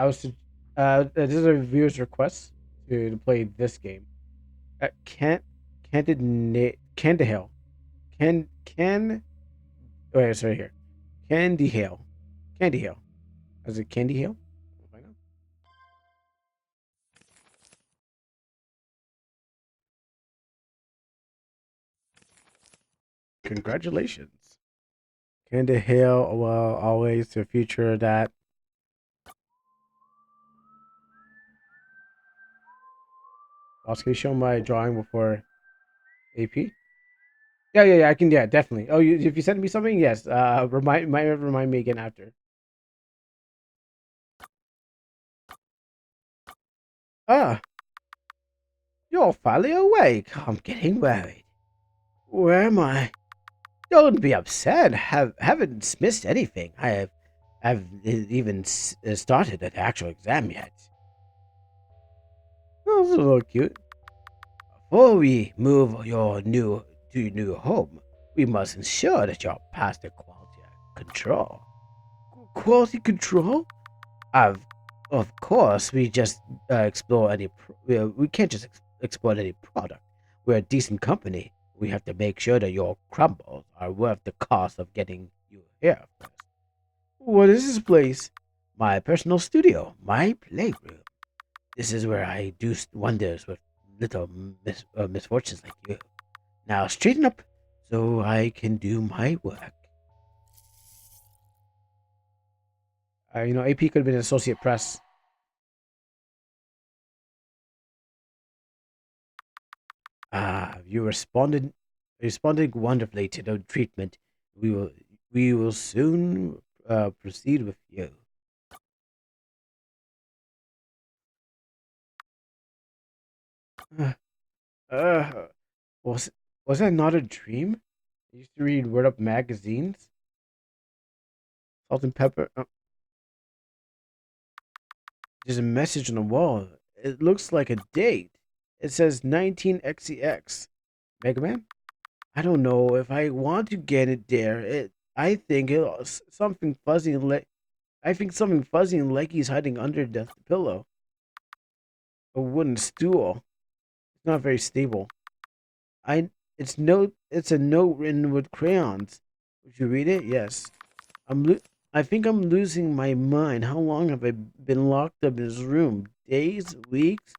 I was this is a viewer's request to play this game. Can Kandinhale. Can wait, sorry here. Kandinhale. Kandinhale. Is it Kandinhale? We'll find out. Congratulations. Kandinhale, well, always the future of that. Also, can you show my drawing before AP? Yeah. I can. Yeah, definitely. Oh, if you send me something, yes. Remind me again after. Ah, you're finally awake. I'm getting worried. Where am I? Don't be upset. Haven't missed anything. Have even started an actual exam yet. Oh, it's a little cute. Before we move to your new home, we must ensure that you're past the quality control. Quality control? Of of course, we just explore any. We can't just exploit any product. We're a decent company. We have to make sure that your crumbles are worth the cost of getting you here first. What is this place? My personal studio, my playroom. This is where I do wonders with little misfortunes like you. Now straighten up so I can do my work. AP could have been associate press. You responded wonderfully to the treatment. We will we will soon proceed with you. Uh, uh, was was that not a dream? I used to read Word Up magazines. Salt and pepper. There's a message on the wall. It looks like a date. It says 19XEX. Mega Man? I don't know if I want to get it there. I think something fuzzy and I think something fuzzy and leggy's hiding under the pillow. A wooden stool. It's not very stable. I it's a note written with crayons. Would you read it? Yes. I think I'm losing my mind. How long have I been locked up in this room? Days, weeks?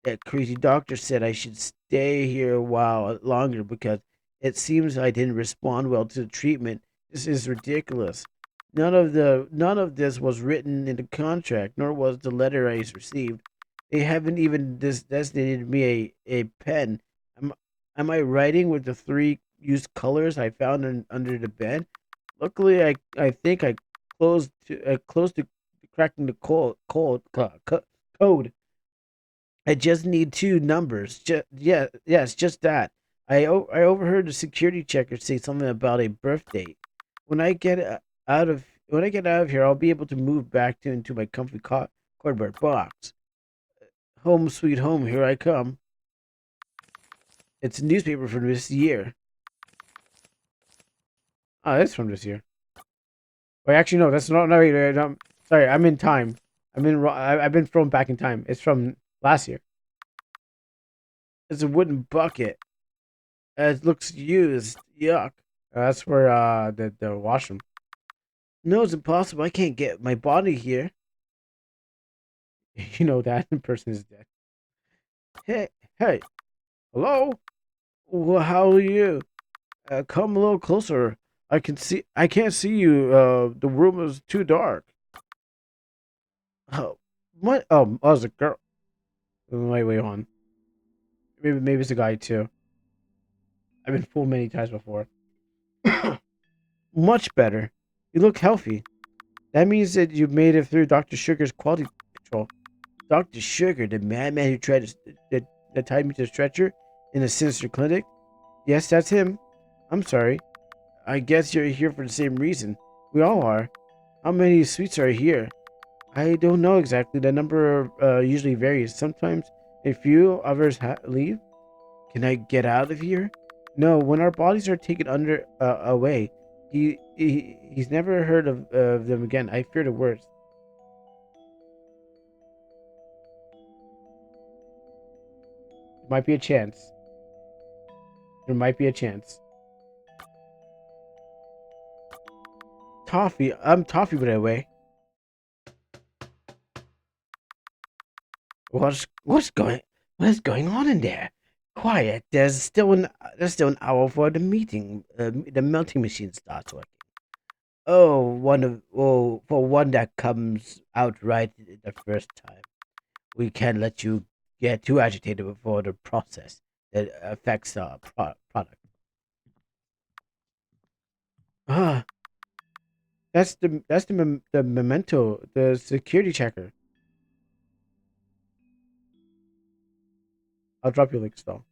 That crazy doctor said I should stay here a while longer because it seems I didn't respond well to the treatment. This is ridiculous. None of this was written in the contract, nor was the letter I received. They haven't even designated me a pen. Am, am I writing with the three used colors I found under the bed? Luckily, I think I closed to cracking the code. I just need two numbers. Yes, just that. I overheard the security checker say something about a birth date. When I get when I get out of here, I'll be able to move back into my comfy cardboard box. Home sweet home, here I come. It's a newspaper from this year. Oh, it's from this year. Wait, actually, no, that's not. No, wait, no, sorry, I'm in time. I've been thrown back in time. It's from last year. It's a wooden bucket. It looks used. Yuck. That's where the washroom. No, it's impossible. I can't get my body here. You know that person is dead. Hey, hello. Well, how are you? Come a little closer. I can't see you. The room is too dark. Oh, what? Oh, it's a girl. Wait on. Maybe it's a guy too. I've been fooled many times before. Much better. You look healthy. That means that you made it through Dr. Sugar's quality control. Dr. Sugar, the madman who that tied me to the stretcher in a sinister clinic? Yes, that's him. I'm sorry. I guess you're here for the same reason. We all are. How many suites are here? I don't know exactly. The number usually varies. Sometimes a few, others leave. Can I get out of here? No, when our bodies are taken under away, he's never heard of them again. I fear the worst. Might be a chance. There might be a chance. Toffee. I'm Toffee, by the way. What is going on in there? Quiet. There's still an hour for the meeting. The melting machine starts working. For one that comes out right the first time. We can't let you get too agitated before the process that affects our product. Ah, the memento, the security checker. I'll drop you a link, still.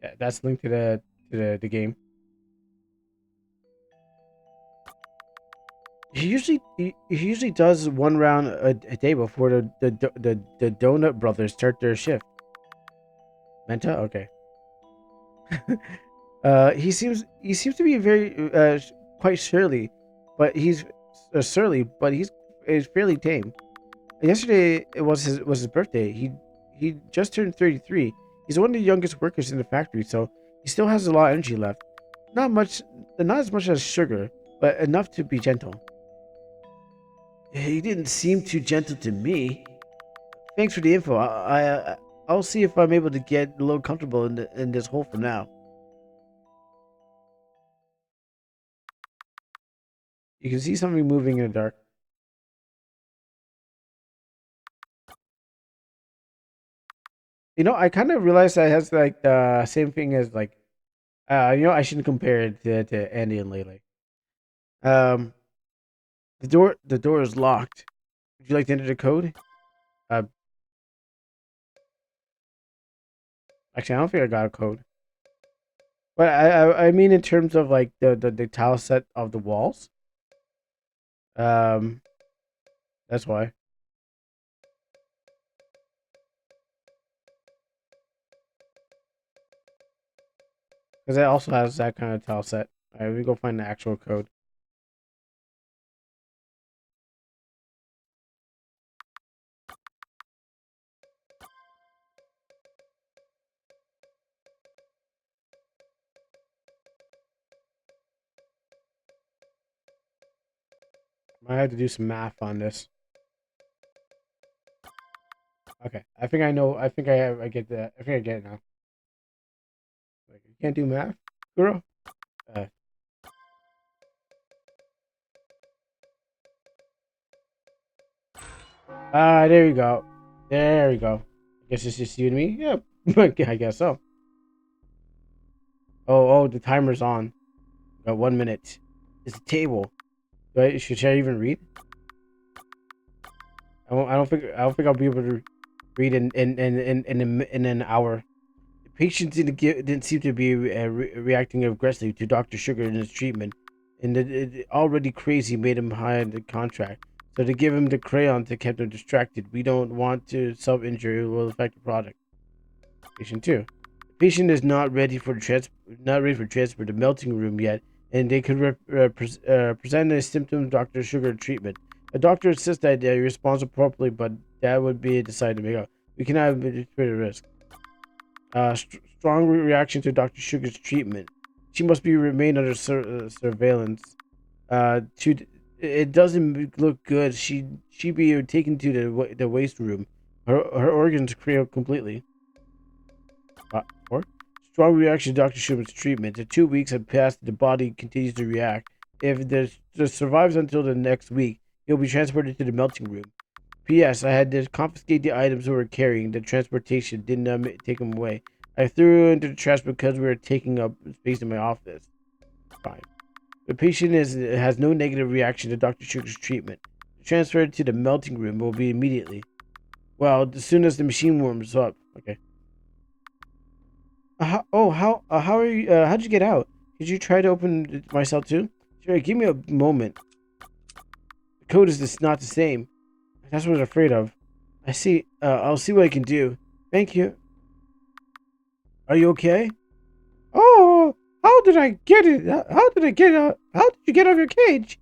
Yeah, that's linked to the game. He usually does one round a day before the Donut Brothers start their shift. Menta, okay. He seems to be very quite surly, but he's fairly tame. Yesterday it was his birthday. He just turned 33. He's one of the youngest workers in the factory, so he still has a lot of energy left. Not much, not as much as Sugar, but enough to be gentle. He didn't seem too gentle to me. Thanks for the info. I'll see if I'm able to get a little comfortable in this hole for now. You can see something moving in the dark. I kind of realized that it has like the same thing as like, I shouldn't compare it to Andy and Lele. Um, the door is locked. Would you like to enter the code? Uh, Actually, I don't think I got a code. But I mean in terms of like the tile set of the walls. Um, that's why. Because it also has that kind of tile set. All right, we go find the actual code. I have to do some math on this. Okay, I think I know. I think I get that. I think I get it now. Like, you can't do math, girl. Uh, there you go. There we go. I guess it's just you and me. Yeah, I guess so. Oh, the timer's on. Got 1 minute. It's a table. Should I even read? I don't think I'll be able to read in an hour. The patient didn't seem to be reacting aggressively to Dr. Sugar and his treatment, and the already crazy made him behind the contract. So to give him the crayon to keep him distracted, we don't want to self-injury will affect the product. Patient 2. The patient is not ready for transfer to melting room yet, and they could present a symptom Dr. Sugar treatment. The doctor insists that they respond appropriately, but that would be decided to make up. We cannot have a risk. Strong reaction to Dr. Sugar's treatment. She must be remain under surveillance. To it doesn't look good. She be taken to the waste room. Her organs fail completely. Or strong reaction to Dr. Sugar's treatment. The 2 weeks have passed. The body continues to react. If this survives until the next week, he'll be transported to the melting room. P.S. I had to confiscate the items we were carrying. The transportation did not take them away. I threw it into the trash because we were taking up space in my office. Fine. The patient has no negative reaction to Dr. Sugar's treatment. Transferred to the melting room will be immediately. Well, as soon as the machine warms up. Okay. How are you? How'd you get out? Did you try to open it myself too? Sure, give me a moment. The code is just not the same. That's what I was afraid of. I see. I'll see what I can do. Thank you. Are you okay? Oh, how did I get it? How did I get out? How did you get out of your cage?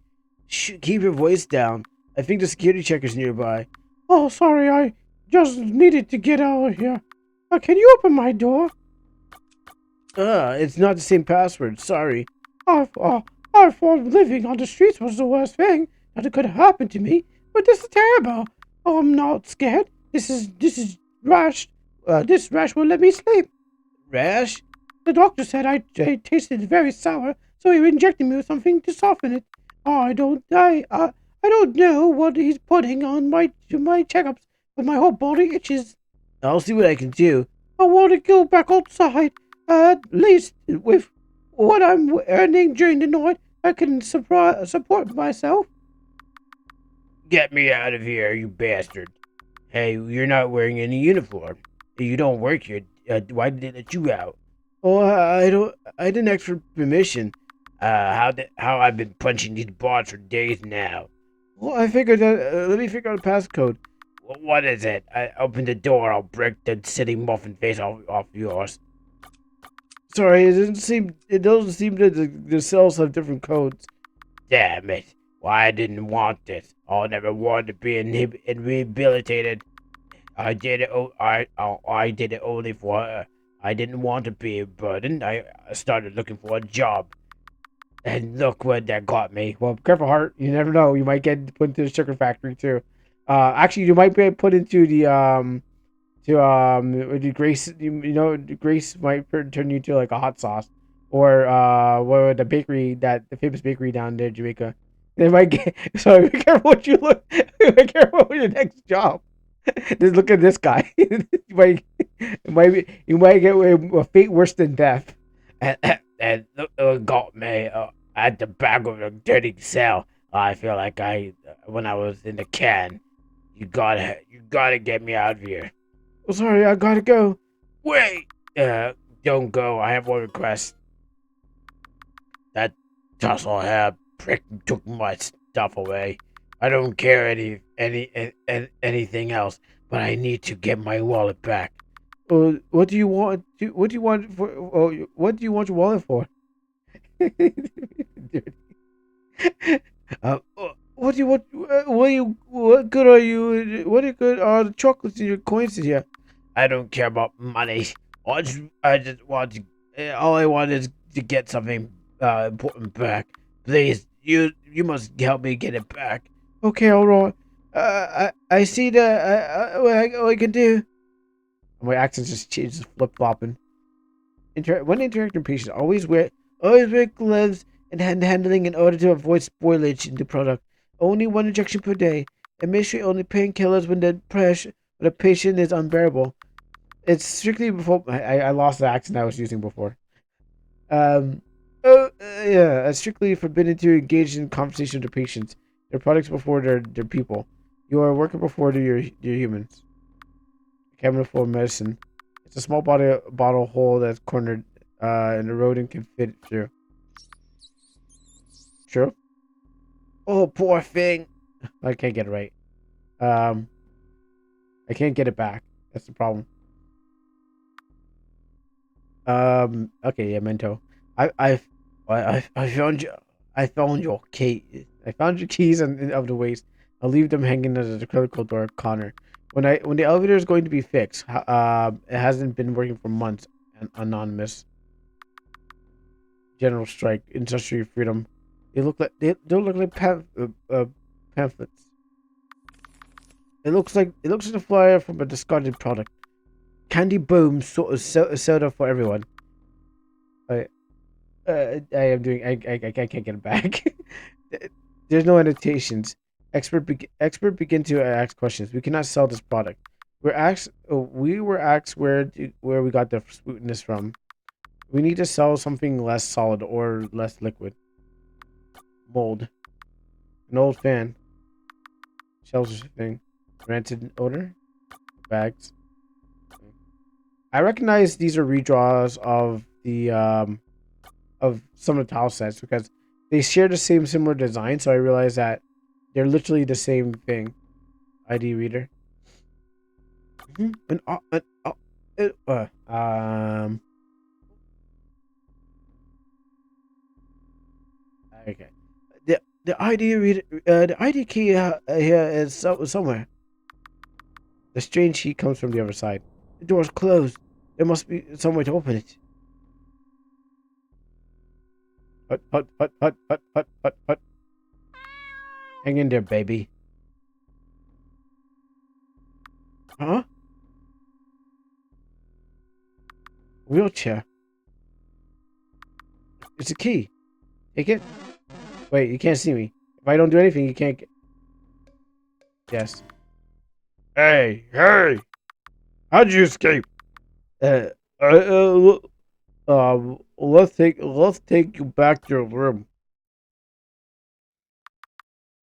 Shh, keep your voice down. I think the security checker's nearby. Oh, sorry, I just needed to get out of here. Can you open my door? It's not the same password. Sorry. I thought living on the streets was the worst thing that could happen to me, but this is terrible. Oh, I'm not scared. This is rash. This rash will let me sleep. Rash? The doctor said I tasted very sour, so he injected me with something to soften it. Oh, I don't know what he's putting on my checkups, but my whole body itches. I'll see what I can do. I want to go back outside. At least with what I'm earning during the night, I can support myself. Get me out of here, you bastard. Hey, you're not wearing any uniform. You don't work here. Why did they let you out? Oh, I don't. I didn't ask for permission. How I've been punching these bars for days now. Well, I figured that. Let me figure out the passcode. What is it? I open the door. I'll break the silly muffin face off yours. Sorry, it doesn't seem. It doesn't seem that the cells have different codes. Damn it! Why I didn't want this. I never wanted to be rehabilitated. I did it. I did it only for her. I didn't want to be a burden. I started looking for a job, and look where that got me. Well, careful, Heart. You never know. You might get put into the sugar factory too. Actually, you might be put into the Grace. You know, Grace might turn you to like a hot sauce, or what the bakery the famous bakery down there in Jamaica. They might get. So be careful what you look. Be careful with your next job. Just look at this guy. You might get a fate worse than death. And got me at the back of a dirty cell. I feel like when I was in the can. You gotta get me out of here. Oh, sorry, I gotta go. Wait, don't go. I have one request. That tussle hair prick took my stuff away. I don't care anything else, but I need to get my wallet back. What do you want? What do you want for? Oh, what do you want your wallet for? What do you want? What good are you? What good are the chocolates and your coins in here? I don't care about money. I just want to. All I want is to get something important back. Please, you must help me get it back. Okay, all right. I see that. What I can do. My accent just changes, flip flopping. When interacting with patients, always wear gloves and hand handling in order to avoid spoilage in the product. Only one injection per day. Administrate only painkillers when the patient is unbearable. It's strictly before I lost the accent I was using before. Um, yeah, it's strictly forbidden to engage in conversation with the patients. Their products before their people. You are a worker before your humans. Cabinet full of medicine. It's a small bottle hole that's cornered, and the rodent can fit through. True. Oh, poor thing. I can't get it right. Um, I can't get it back. That's the problem. Okay, yeah, Mento. I I I found you. I found your key. I found your keys of the waste. I'll leave them hanging at the critical door, Connor. When the elevator is going to be fixed, it hasn't been working for months. Anonymous. General strike, industry freedom. They don't look like pamphlets. It looks like a flyer from a discarded product. Candy Boom sort of soda for everyone. I I am doing. I can't get it back. There's no annotations. Expert begin to ask questions. We cannot sell this product. We were asked where we got the sweetness from. We need to sell something less solid or less liquid. Mold. An old fan. Shells thing. Rancid odor. Bags. I recognize these are redraws of some of the tile sets because they share the same similar design. So I realize that they're literally the same thing. ID reader. Mm-hmm. Okay. The ID reader. The ID key here is somewhere. The strange heat comes from the other side. The door's closed. There must be some way to open it. Hut, hut, hut, hut, hut, hut, hut, hut. Hang in there, baby. Huh? Wheelchair. It's a key. Take it. Wait, you can't see me. If I don't do anything, you can't get... Yes. Hey, hey! How'd you escape? Uh, uh, let's take you back to your room.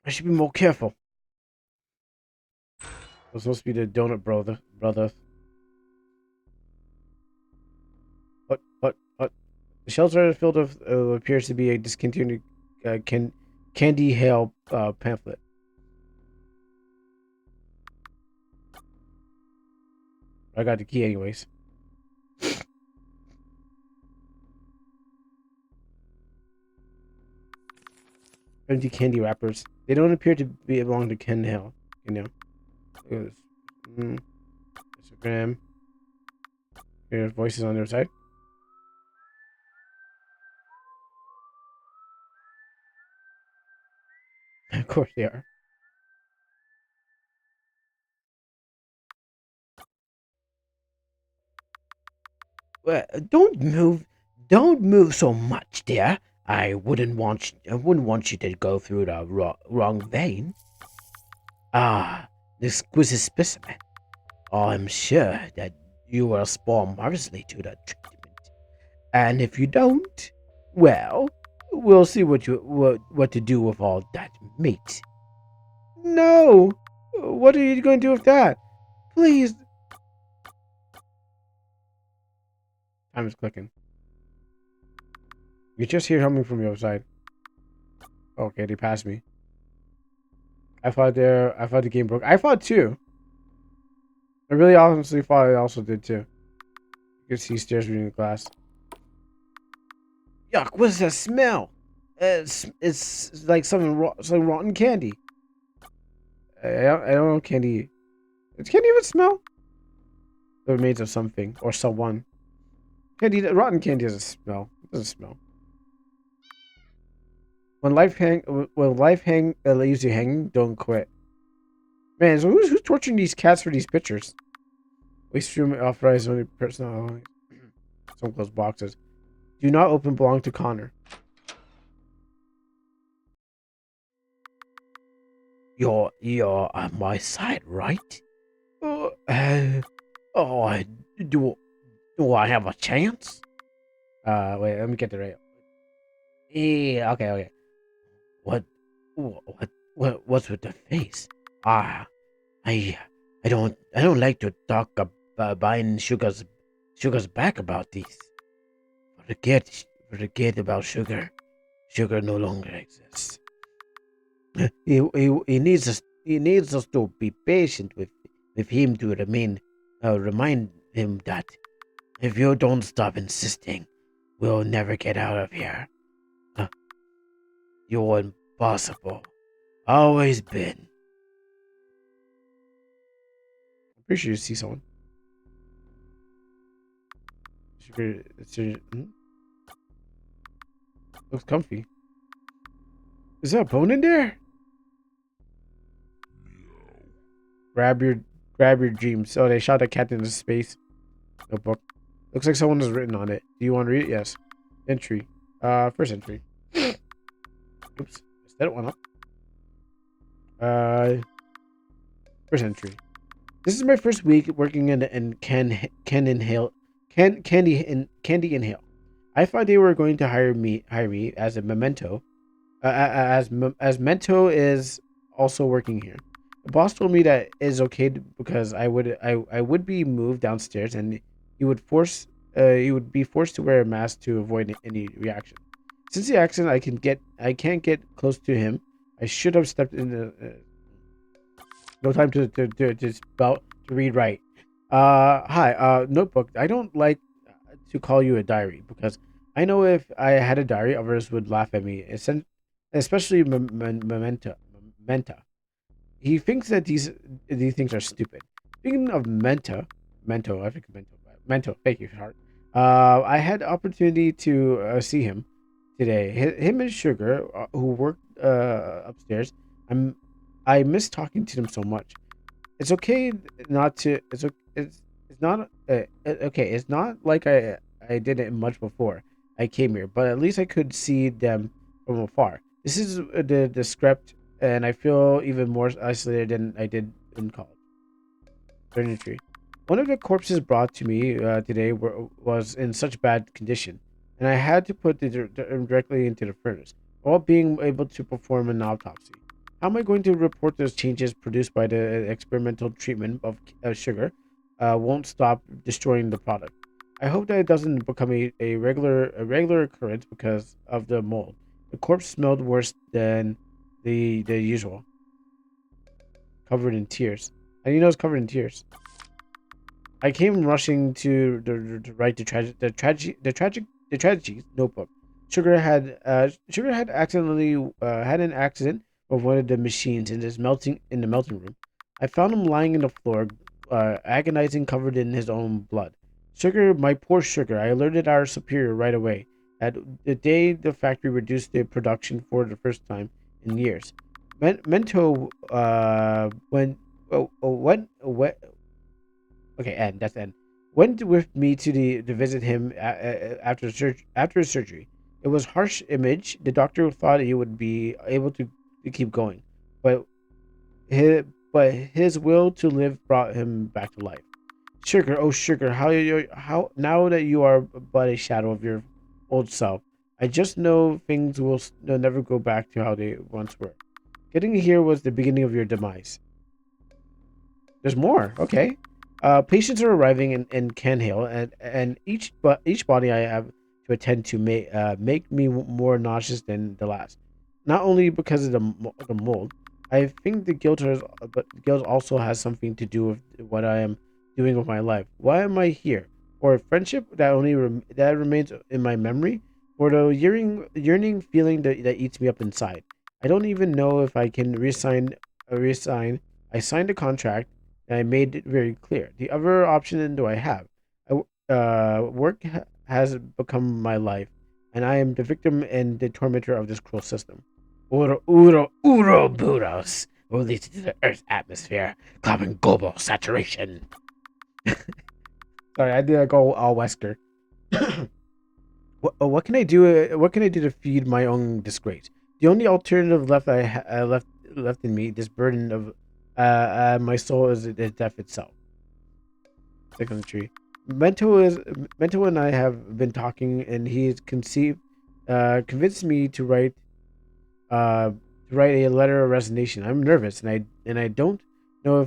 I should be more careful. I'm supposed to be the donut brother. What? The shelves are filled with appears to be a discontinued Kandinhale pamphlet. I got the key anyways. Empty candy wrappers. They don't appear to belong to Kandinhale. You know. Look at this. Instagram. There's voices on their side. Of course they are. Well, don't move. Don't move so much, dear. I wouldn't want you to go through the wrong vein. Ah, an exquisite specimen. I'm sure that you will respond marvelously to the treatment. And if you don't, well, we'll see what to do with all that meat. No! What are you going to do with that? Please. Time is clicking. You just hear humming from the other side. Okay, they passed me. I thought the game broke. I thought too. I really honestly thought I also did too. You can see stairs reading the glass. Yuck! What is that smell? It's like some rotten candy. I don't know candy. Does candy even smell? They're made of something or someone. Rotten candy doesn't smell. It doesn't smell. When life leaves you hanging, don't quit. Man, so who's torturing these cats for these pictures? Waste room authorized only personal. Some closed boxes. Do not open. Belong to Connor. You're on my side, right? Uh, uh, oh, do do I have a chance? Wait, let me get the right. Yeah, okay. What, what's with the face? Ah, I, I don't like to talk about buying sugar's back about these. Forget about sugar. Sugar no longer exists. He needs us to be patient with him to remind him that if you don't stop insisting, we'll never get out of here. Uh, You're impossible. Always been. I'm pretty sure you see someone. Looks comfy. Is that a bone in there? Grab your grab your dreams. Oh, they shot a cat into space. Notebook. Looks like someone has written on it. Do you want to read it? Yes. Entry. First entry. Oops. That one up. First entry. This is my first week working in Candy Inhale. I thought they were going to hire me as a memento. As Mento is also working here. The boss told me that is okay because I would be moved downstairs and he would be forced to wear a mask to avoid any reaction. Since the accident, I can't get close to him. I should have stepped in the no time to spell to read right. Hi, notebook. I don't like to call you a diary because I know if I had a diary, others would laugh at me. Especially Mementa. He thinks that these things are stupid. Speaking of Mento, I think Mento. Thank you, heart. I had the opportunity to see him today. Him and Sugar, who worked upstairs. I'm, I miss talking to them so much. It's okay not to. It's not okay. It's not like I did it much before I came here, but at least I could see them from afar. This is the script, and I feel even more isolated than I did in college. Tree. One of the corpses brought to me today was in such bad condition, and I had to put it directly into the furnace, while being able to perform an autopsy. How am I going to report those changes produced by the experimental treatment of won't stop destroying the product? I hope that it doesn't become a regular occurrence because of the mold. The corpse smelled worse than the usual, covered in tears. And you know it's covered in tears. I came rushing to write the tragedy notebook. Sugar had accidentally had an accident with one of the machines in the melting room. I found him lying on the floor, agonizing, covered in his own blood. Sugar, my poor Sugar. I alerted our superior right away. At the day the factory reduced the production for the first time in years. Mento when when okay, and that's end. Went with me to visit him after his surgery. It was harsh image. The doctor thought he would be able to keep going, but his will to live brought him back to life. Sugar, oh Sugar, how now that you are but a shadow of your old self, I just know things will never go back to how they once were. Getting here was the beginning of your demise. There's more. Okay. Patients are arriving in Kandinhale, and each body I have to attend to make me more nauseous than the last. Not only because of the mold, I think but guilt also has something to do with what I am doing with my life. Why am I here? For a friendship that remains in my memory, for the yearning feeling that eats me up inside. I don't even know if I can resign. I signed a contract and I made it very clear. The other option do I have? Has become my life, and I am the victim and the tormentor of this cruel system. Uroboros released into the Earth's atmosphere, causing global saturation. Sorry, I did go all Wesker. What can I do? What can I do to feed my own disgrace? The only alternative left in me, this burden of my soul is death itself. Second tree. Mento and I have been talking, and he's convinced me uh, to write a letter of resignation. I'm nervous, and I don't know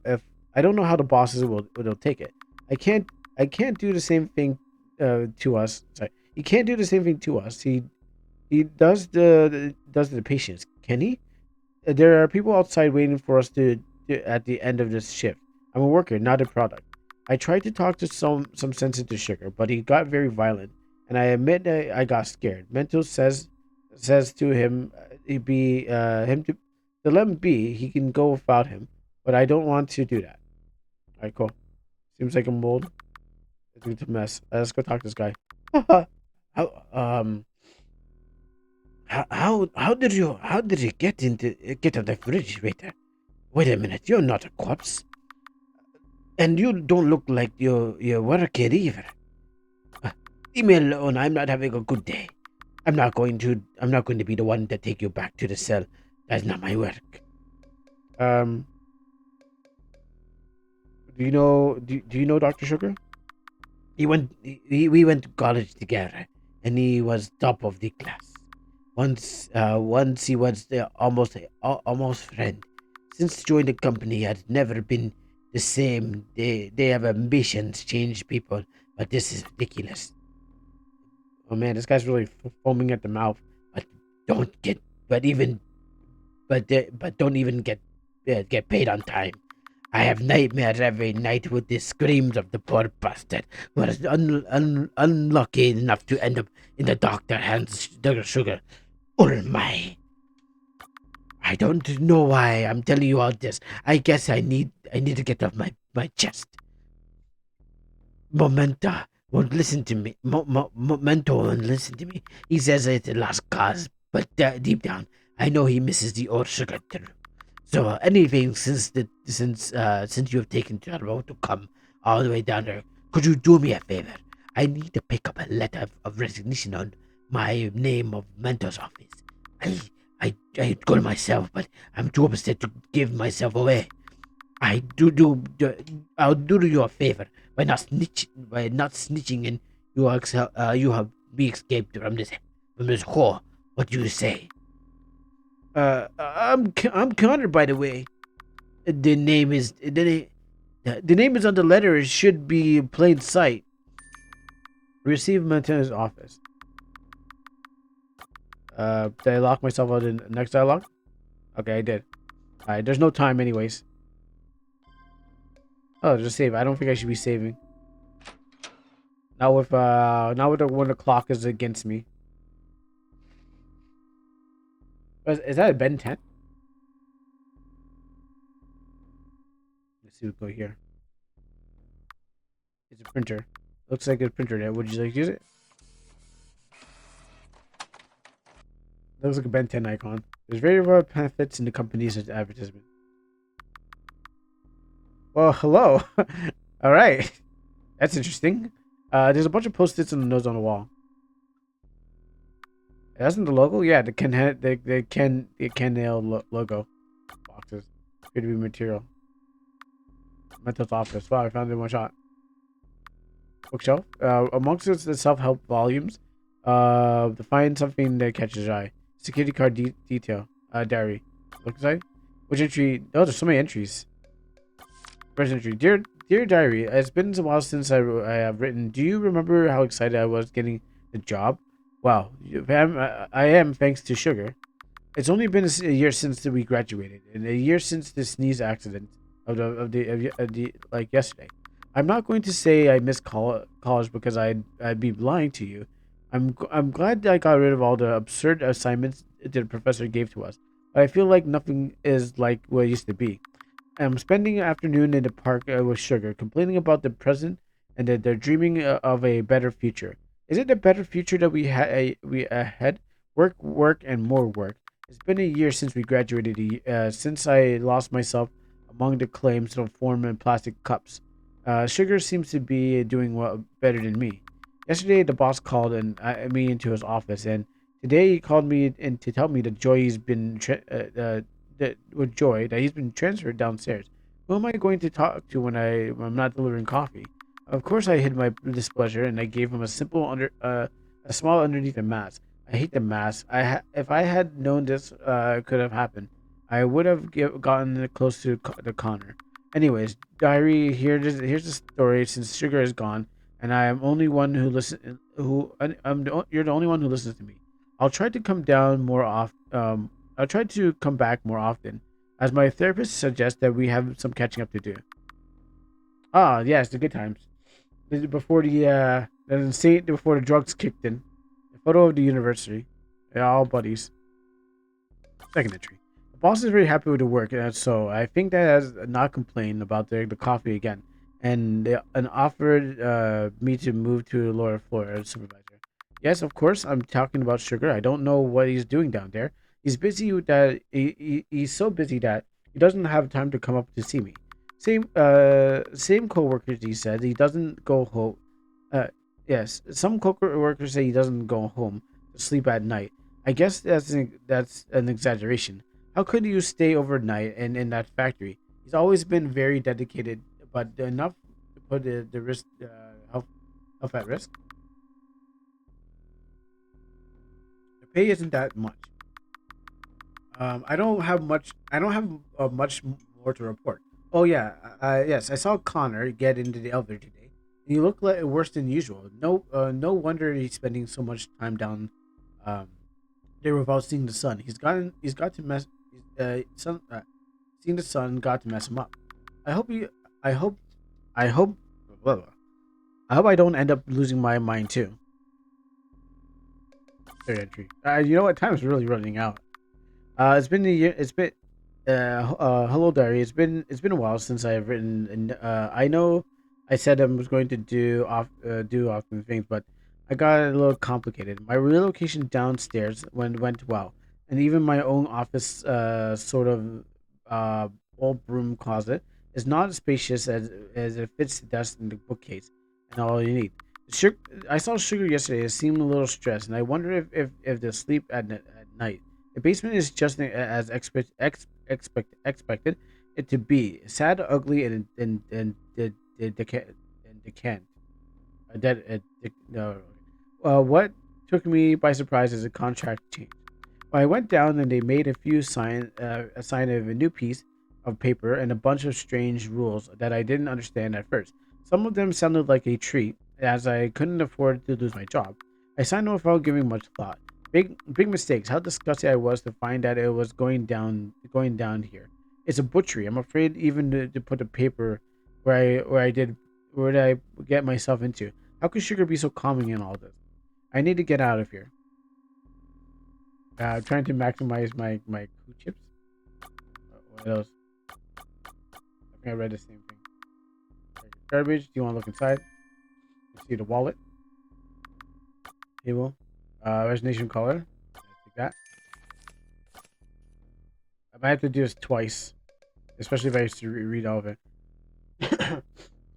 if I don't know how the bosses will take it. I can't I can't do the same thing to us. Sorry, he can't do the same thing to us. He does the patients. Can he? There are people outside waiting for us at the end of this shift. I'm a worker, not a product. I tried to talk to some sense into Sugar, but he got very violent, and I admit that I got scared. Mental says to him, he be him to let him be. He can go without him, but I don't want to do that. All right, cool. Seems like a mold. It's a mess. Let's go talk to this guy. how how did you get on the refrigerator? Wait a minute, you're not a corpse. And you don't look like you were a kid either. Uh, Leave me alone. I'm not having a good day. I'm not going to be the one to take you back to the cell. That's not my work. Um do you know Dr. Sugar? We went to college together, and he was top of the class. Once he was almost friend. Since joined the company, has never been the same. They have ambitions, change people, but this is ridiculous. Oh man, this guy's really foaming at the mouth. But don't get, but even, but don't even get paid on time. I have nightmares every night with the screams of the poor bastard who was unlucky enough to end up in the doctor hands sugar. Oh my! I don't know why I'm telling you all this. I guess I need to get off my chest. Momenta won't listen to me. Momento won't listen to me. He says it's a lost cause, but deep down, I know he misses the old sugar too. So anything since you have taken the road to come all the way down there, could you do me a favor? I need to pick up a letter of resignation on my name of mentor's office. I I'd go to myself, but I'm too upset to give myself away. I I'll do you a favor by not snitching, and you have be escaped from this whore. What do you say? I'm Connor, by the way. The name is the name is on the letter. It should be plain sight. Receive Montana's office. Did I lock myself out in the next dialogue? Okay, I did. Alright, there's no time anyways. Oh, just save. I don't think I should be saving. Not with when the clock is against me. Is that a Ben 10? Let's see what's going here. It's a printer. Looks like a printer there. Would you like to use it? Looks like a Ben 10 icon. There's very rare benefits in the company's advertisement. Well, hello. All right. That's interesting. There's a bunch of post-its and notes on the wall. Isn't the logo? Yeah, the Kandinhale logo boxes. Appear to be material. Mental office. Wow, I found it in one shot. Bookshelf. Amongst the self-help volumes, to find something that catches your eye. Security card detail. Diary. Look inside. Which entry? Oh, there's so many entries. First entry. Dear diary, it's been a while since I have written. Do you remember how excited I was getting the job? Wow, I am thanks to sugar. It's only been a year since we graduated, and a year since the sneeze accident of the like yesterday. I'm not going to say I miss college because I'd be lying to you. I'm glad that I got rid of all the absurd assignments the professor gave to us, but I feel like nothing is like what it used to be. I'm spending an afternoon in the park with Sugar, complaining about the present and that they're dreaming of a better future. Is it a better future that we had? Work, work, and more work. It's been a year since we graduated. Since I lost myself among the claims of form and plastic cups. Sugar seems to be doing well better than me. Yesterday, the boss called me into his office, and today he called me in to tell me that that he's been transferred downstairs. Who am I going to talk to when I'm not delivering coffee? Of course, I hid my displeasure and I gave him a small underneath the mask. I hate the mask. If I had known this could have happened, I would have gotten close to the Connor. Anyways, diary. Here's the story. Since Sugar is gone, and I am only one who listen. You're the only one who listens to me. I'll try to come down more often. I'll try to come back more often, as my therapist suggests that we have some catching up to do. Ah, yes, the good times. Before the insane before the drugs kicked in. A photo of the university. Yeah, all buddies. Second entry. The boss is very happy with the work, and so I think that has not complained about the coffee again, and offered me to move to the lower floor as supervisor. Yes, of course, I'm talking about Sugar. I don't know what he's doing down there. He's busy with that. He's so busy that he doesn't have time to come up to see me. Same coworkers. He said he doesn't go home. Uh, yes, some coworkers say he doesn't go home to sleep at night. I guess that's an exaggeration. How could you stay overnight in that factory? He's always been very dedicated, but enough to put the risk health at risk. The pay isn't that much. I don't have much. I don't have much more to report. Oh yeah, yes, I saw Connor get into the elevator today. He looked like worse than usual. No wonder he's spending so much time down um, there without seeing the sun. He's got to mess. Sun, seeing the sun got to mess him up. I hope you. I hope. I hope. Well, I hope I don't end up losing my mind too. Third entry. You know what? Time is really running out. It's been a year. Hello, Diary. It's been a while since I've written, and I know I said I was going to do often things, but I got a little complicated. My relocation downstairs went well, and even my own office, sort of uh old broom closet, is not as spacious as it fits the desk and the bookcase and all you need. Sugar, I saw Sugar yesterday. It seemed a little stressed, and I wonder if the sleep at night. The basement is just as expected it to be sad, ugly, and decant. No. What took me by surprise is a contract change. When I went down and they made a sign of a new piece of paper and a bunch of strange rules that I didn't understand at first. Some of them sounded like a treat, as I couldn't afford to lose my job. I signed on without giving much thought. Big mistakes. How disgusted I was to find that it was going down here. It's a butchery. I'm afraid even to put a paper where did I get myself into? How could sugar be so calming in all this? I need to get out of here. Trying to maximize my food chips. What else? I think I read the same thing. Garbage. Do you want to look inside? You see the wallet, table, resignation color. Like that. I might have to do this twice, especially if I used to read all of it.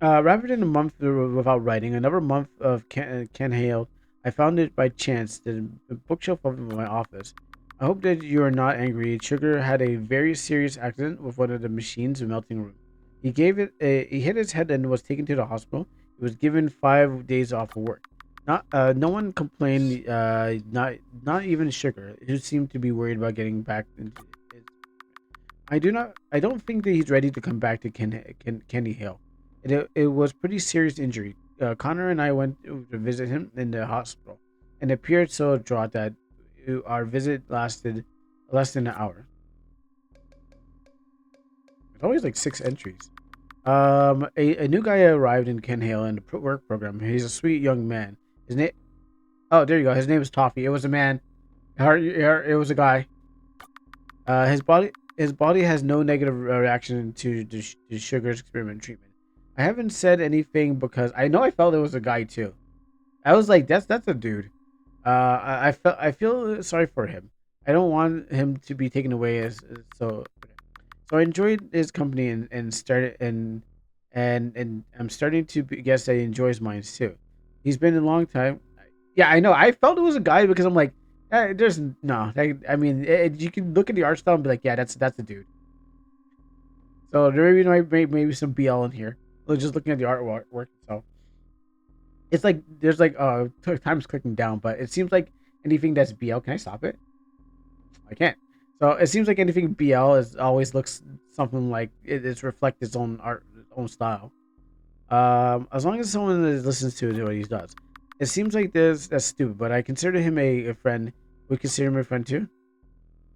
Rather than a month without writing, another month of Kandinhale, I found it by chance in the bookshelf of my office. I hope that you are not angry. Sugar had a very serious accident with one of the machines in the melting room. He hit his head and was taken to the hospital. He was given 5 days off of work. No one complained. Not even Sugar, who seemed to be worried about getting back into it. I don't think that he's ready to come back to Kenny Hill. It was pretty serious injury. Connor and I went to visit him in the hospital, and it appeared so distraught that our visit lasted less than an hour. It's always like 6 entries. A new guy arrived in Ken Hale in the work program. He's a sweet young man. His name. Oh, there you go. His name is Toffee. It was a man. It was a guy. His body has no negative reaction to sugar's experiment treatment. I haven't said anything because I know I felt it was a guy too. I was like, that's a dude. I feel sorry for him. I don't want him to be taken away so I enjoyed his company and I'm starting to guess that he enjoys mine too. He's been a long time. Yeah, I know. I felt it was a guy because I'm like, there's no. I mean, you can look at the art style and be like, yeah, that's the dude. So there maybe some BL in here. Just looking at the artwork itself, it's like there's like time's clicking down, but it seems like anything that's BL. Can I stop it? I can't. So it seems like anything BL is always looks something like it's reflect its own art, own style. As long as someone listens to what he does, it seems like that's stupid. But I consider him a friend. We consider him a friend too.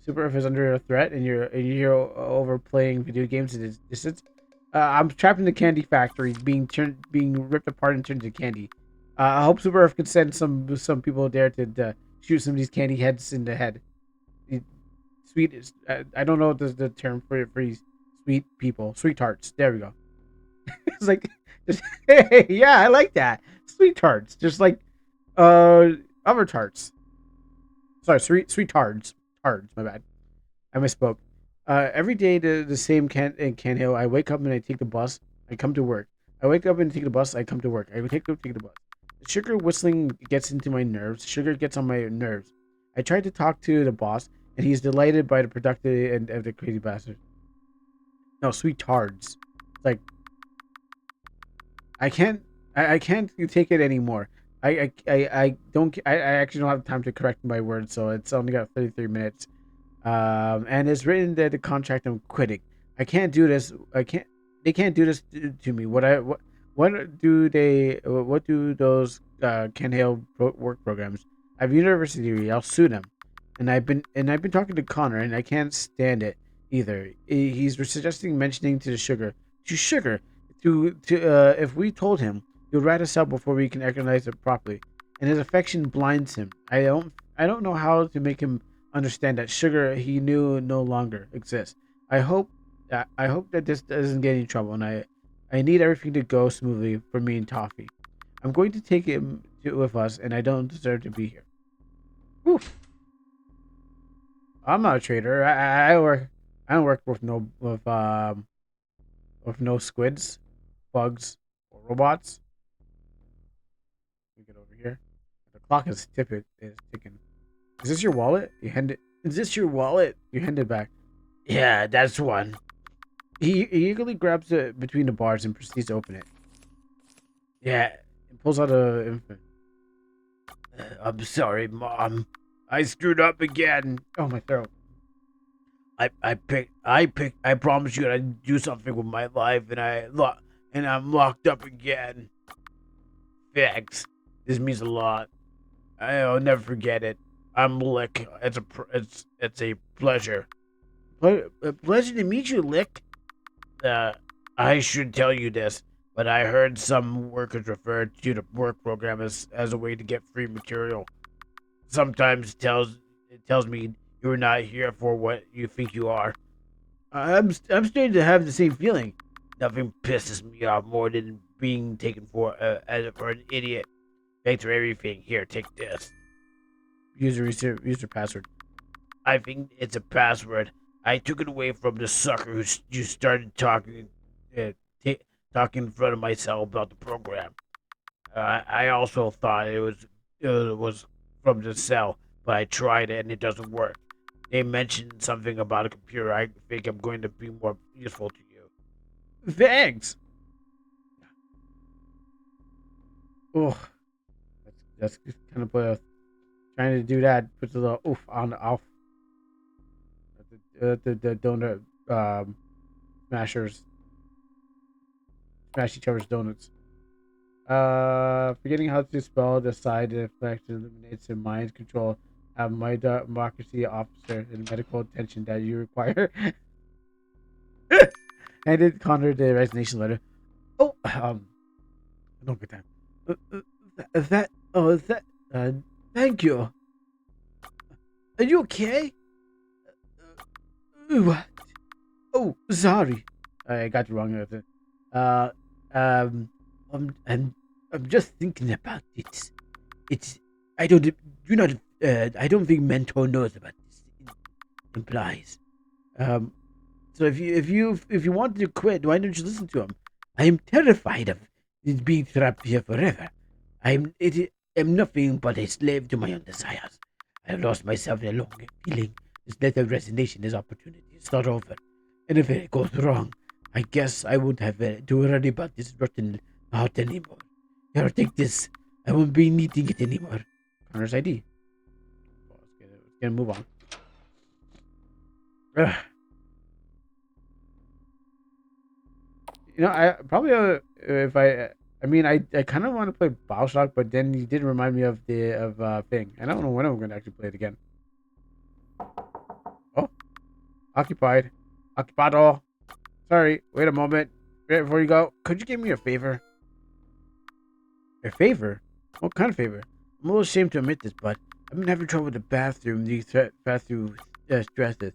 Super Earth is under a threat, and you're here over playing video games in the distance. I'm trapped in the candy factory, being ripped apart and turned into candy. I hope Super Earth could send some people there to shoot some of these candy heads in the head. The sweet, I don't know the term for these sweet people, sweet tarts. There we go. It's like, just, hey, yeah, I like that. Sweet tarts, just like uh other tarts. Sorry, sweet tards. Tards, my bad. I misspoke. Every day the same can Hill. I wake up and I take the bus. I come to work. I wake up and take the bus. I come to work. I take the bus. Sugar whistling gets into my nerves. Sugar gets on my nerves. I tried to talk to the boss, and he's delighted by the productivity and of the crazy bastard. No, sweet tards. It's like I can't take it anymore. I don't. I actually don't have time to correct my words, so it's only got 33 minutes. And it's written that the contract I'm quitting. I can't do this. I can't. They can't do this to me. What do those Ken Hale work programs? I have university degree. I'll sue them. And I've been talking to Connor, and I can't stand it either. He's suggesting mentioning to sugar, to if we told him, he'll rat us out before we can recognize it properly, and his affection blinds him. I don't know how to make him understand that sugar he knew no longer exists. I hope that this doesn't get any trouble, and I need everything to go smoothly for me and Toffee. I'm going to take him with us, and I don't deserve to be here. Whew. I'm not a traitor. I don't work with no squids, bugs, or robots. We get over here. The clock is ticking. Is this your wallet? You hand it. Is this your wallet? You hand it back. Yeah, that's one. He eagerly grabs it between the bars and proceeds to open it. Yeah, and pulls out a infant. I'm sorry, Mom. I screwed up again. Oh, my throat. I promised you I'd do something with my life, and I'm locked up again. Thanks. This means a lot. I'll never forget it. I'm Lick. It's a pleasure. A pleasure to meet you, Lick. I should tell you this, but I heard some workers refer to the work program as a way to get free material. Sometimes it tells me you're not here for what you think you are. I'm starting to have the same feeling. Nothing pisses me off more than being taken for an idiot. Thanks for everything. Here, take this. User password. I think it's a password. I took it away from the sucker who you started uh, talking in front of my cell about the program. I also thought it was from the cell, but I tried it and it doesn't work. They mentioned something about a computer. I think I'm going to be more useful to you. Thanks. Oh, that's kind of trying to do that. Puts a little oof on the off. The donut smashers smash each other's donuts. Forgetting how to spell the side effect eliminates the mind control. Have my democracy officer and medical attention that you require. Handed Connor the resignation letter. Oh, don't get that. That. Uh, Thank you. Are you okay? What? Oh, sorry. I got you wrong. Uh, um, I'm, I'm just thinking about it. It's, I don't, do not, I don't think Mentor knows about this. It implies. Um, so if you want to quit, why don't you listen to him? I am terrified of being trapped here forever. Am nothing but a slave to my own desires. I have lost myself in a long feeling. This letter of resignation is opportunity. It's not over. And if it goes wrong, I guess I won't have to worry about this rotten heart anymore. Here, take this. I won't be needing it anymore. Connor's ID. Well, let's get move on. Ugh. You know, I probably if I mean, I kind of want to play Bioshock, but then you did remind me of the thing. I don't know when I'm going to actually play it again. Oh, occupied, occupado. Sorry, wait a moment. Right before you go, could you give me a favor? A favor? What kind of favor? I'm a little ashamed to admit this, but I've been having trouble with the bathroom. Bathroom stresses.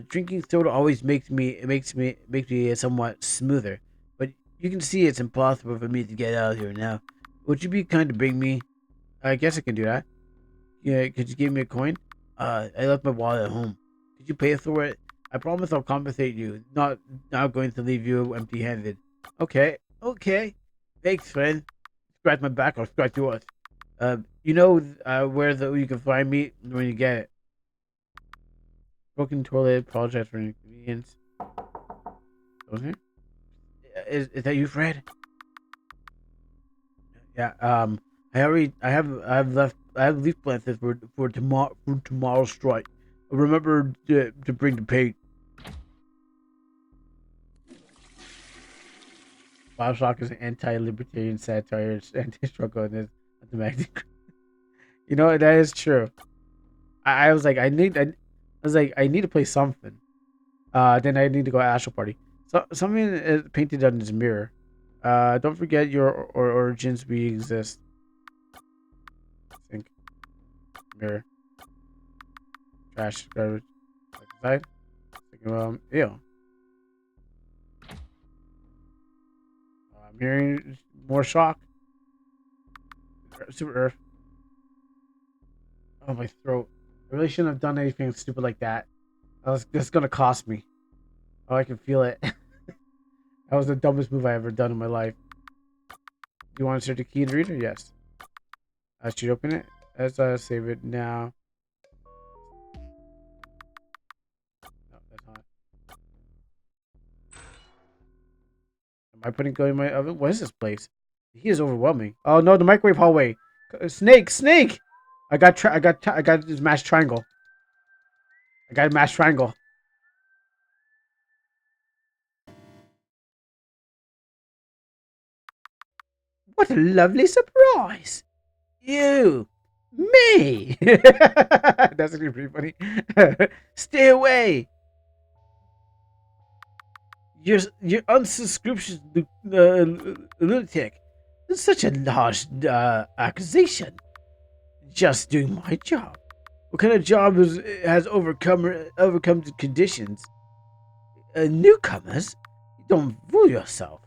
Drinking soda always makes me somewhat smoother, but you can see it's impossible for me to get out of here now. Would you be kind to bring me? I guess I can do that. Yeah, could you give me a coin? I left my wallet at home. Could you pay for it? I promise I'll compensate you. Not going to leave you empty-handed. Okay, okay. Thanks, friend. Scratch my back, I'll scratch yours. You know where you can find me when you get it. Broken toilet. Apologize for inconvenience. Okay. Is that you, Fred? Yeah. I have leaf plants for tomorrow's strike. Remember to bring the paint. Bioshock is an anti-libertarian satire, it's anti-struggle, and it's anti-magnetic. You know that is true. I was like, I was like, I need to play something. Then I need to go to Astral Party. So something is painted on his mirror. Don't forget your origins. We exist. I think mirror, trash, garbage, like side. Ew. I'm hearing more shock. Super Earth. Oh, my throat. I really shouldn't have done anything stupid like that. That's gonna cost me. Oh, I can feel it. That was the dumbest move I ever done in my life. Do you want to insert the key to reader? Yes. I should open it. Let's save it now. No, that's not. Am I putting going in my oven? What is this place? He is overwhelming. Oh no, the microwave hallway. Snake, snake! I got this mashed triangle. I got a mashed triangle. What a lovely surprise! You, me. That's actually pretty funny. Stay away. You're unsubscription lunatic. It's such a large accusation. Just doing my job. What kind of job has overcome the conditions? Newcomers, don't fool yourself.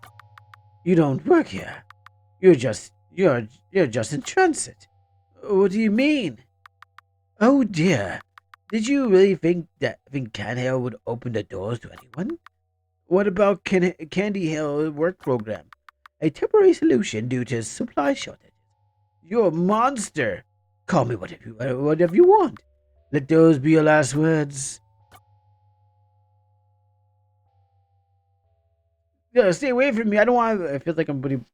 You don't work here. You're just in transit. What do you mean? Oh dear. Did you really think Kandinhale would open the doors to anyone? What about Kandinhale work program? A temporary solution due to supply shortage. You're a monster. Call me whatever you want. Let those be your last words. Yeah, stay away from me. I don't want. I feel like I'm putting.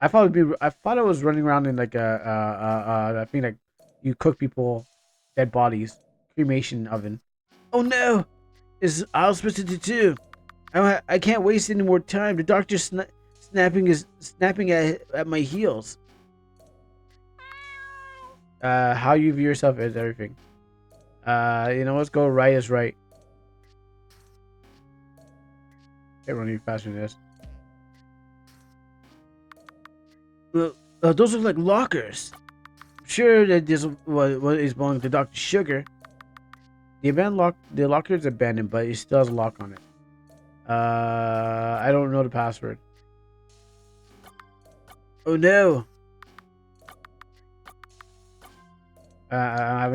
I thought I was running around in like I think like you cook people, dead bodies, cremation oven. Oh no! Is I was supposed to do too. I can't waste any more time. The doctor's snapping at my heels. How you view yourself is everything. You know, let's go right is right. Can't run any faster than this. Well, those look like lockers. I'm sure that this what is belonging to Dr. Sugar. The locker is abandoned, but it still has a lock on it. I don't know the password. Oh no. I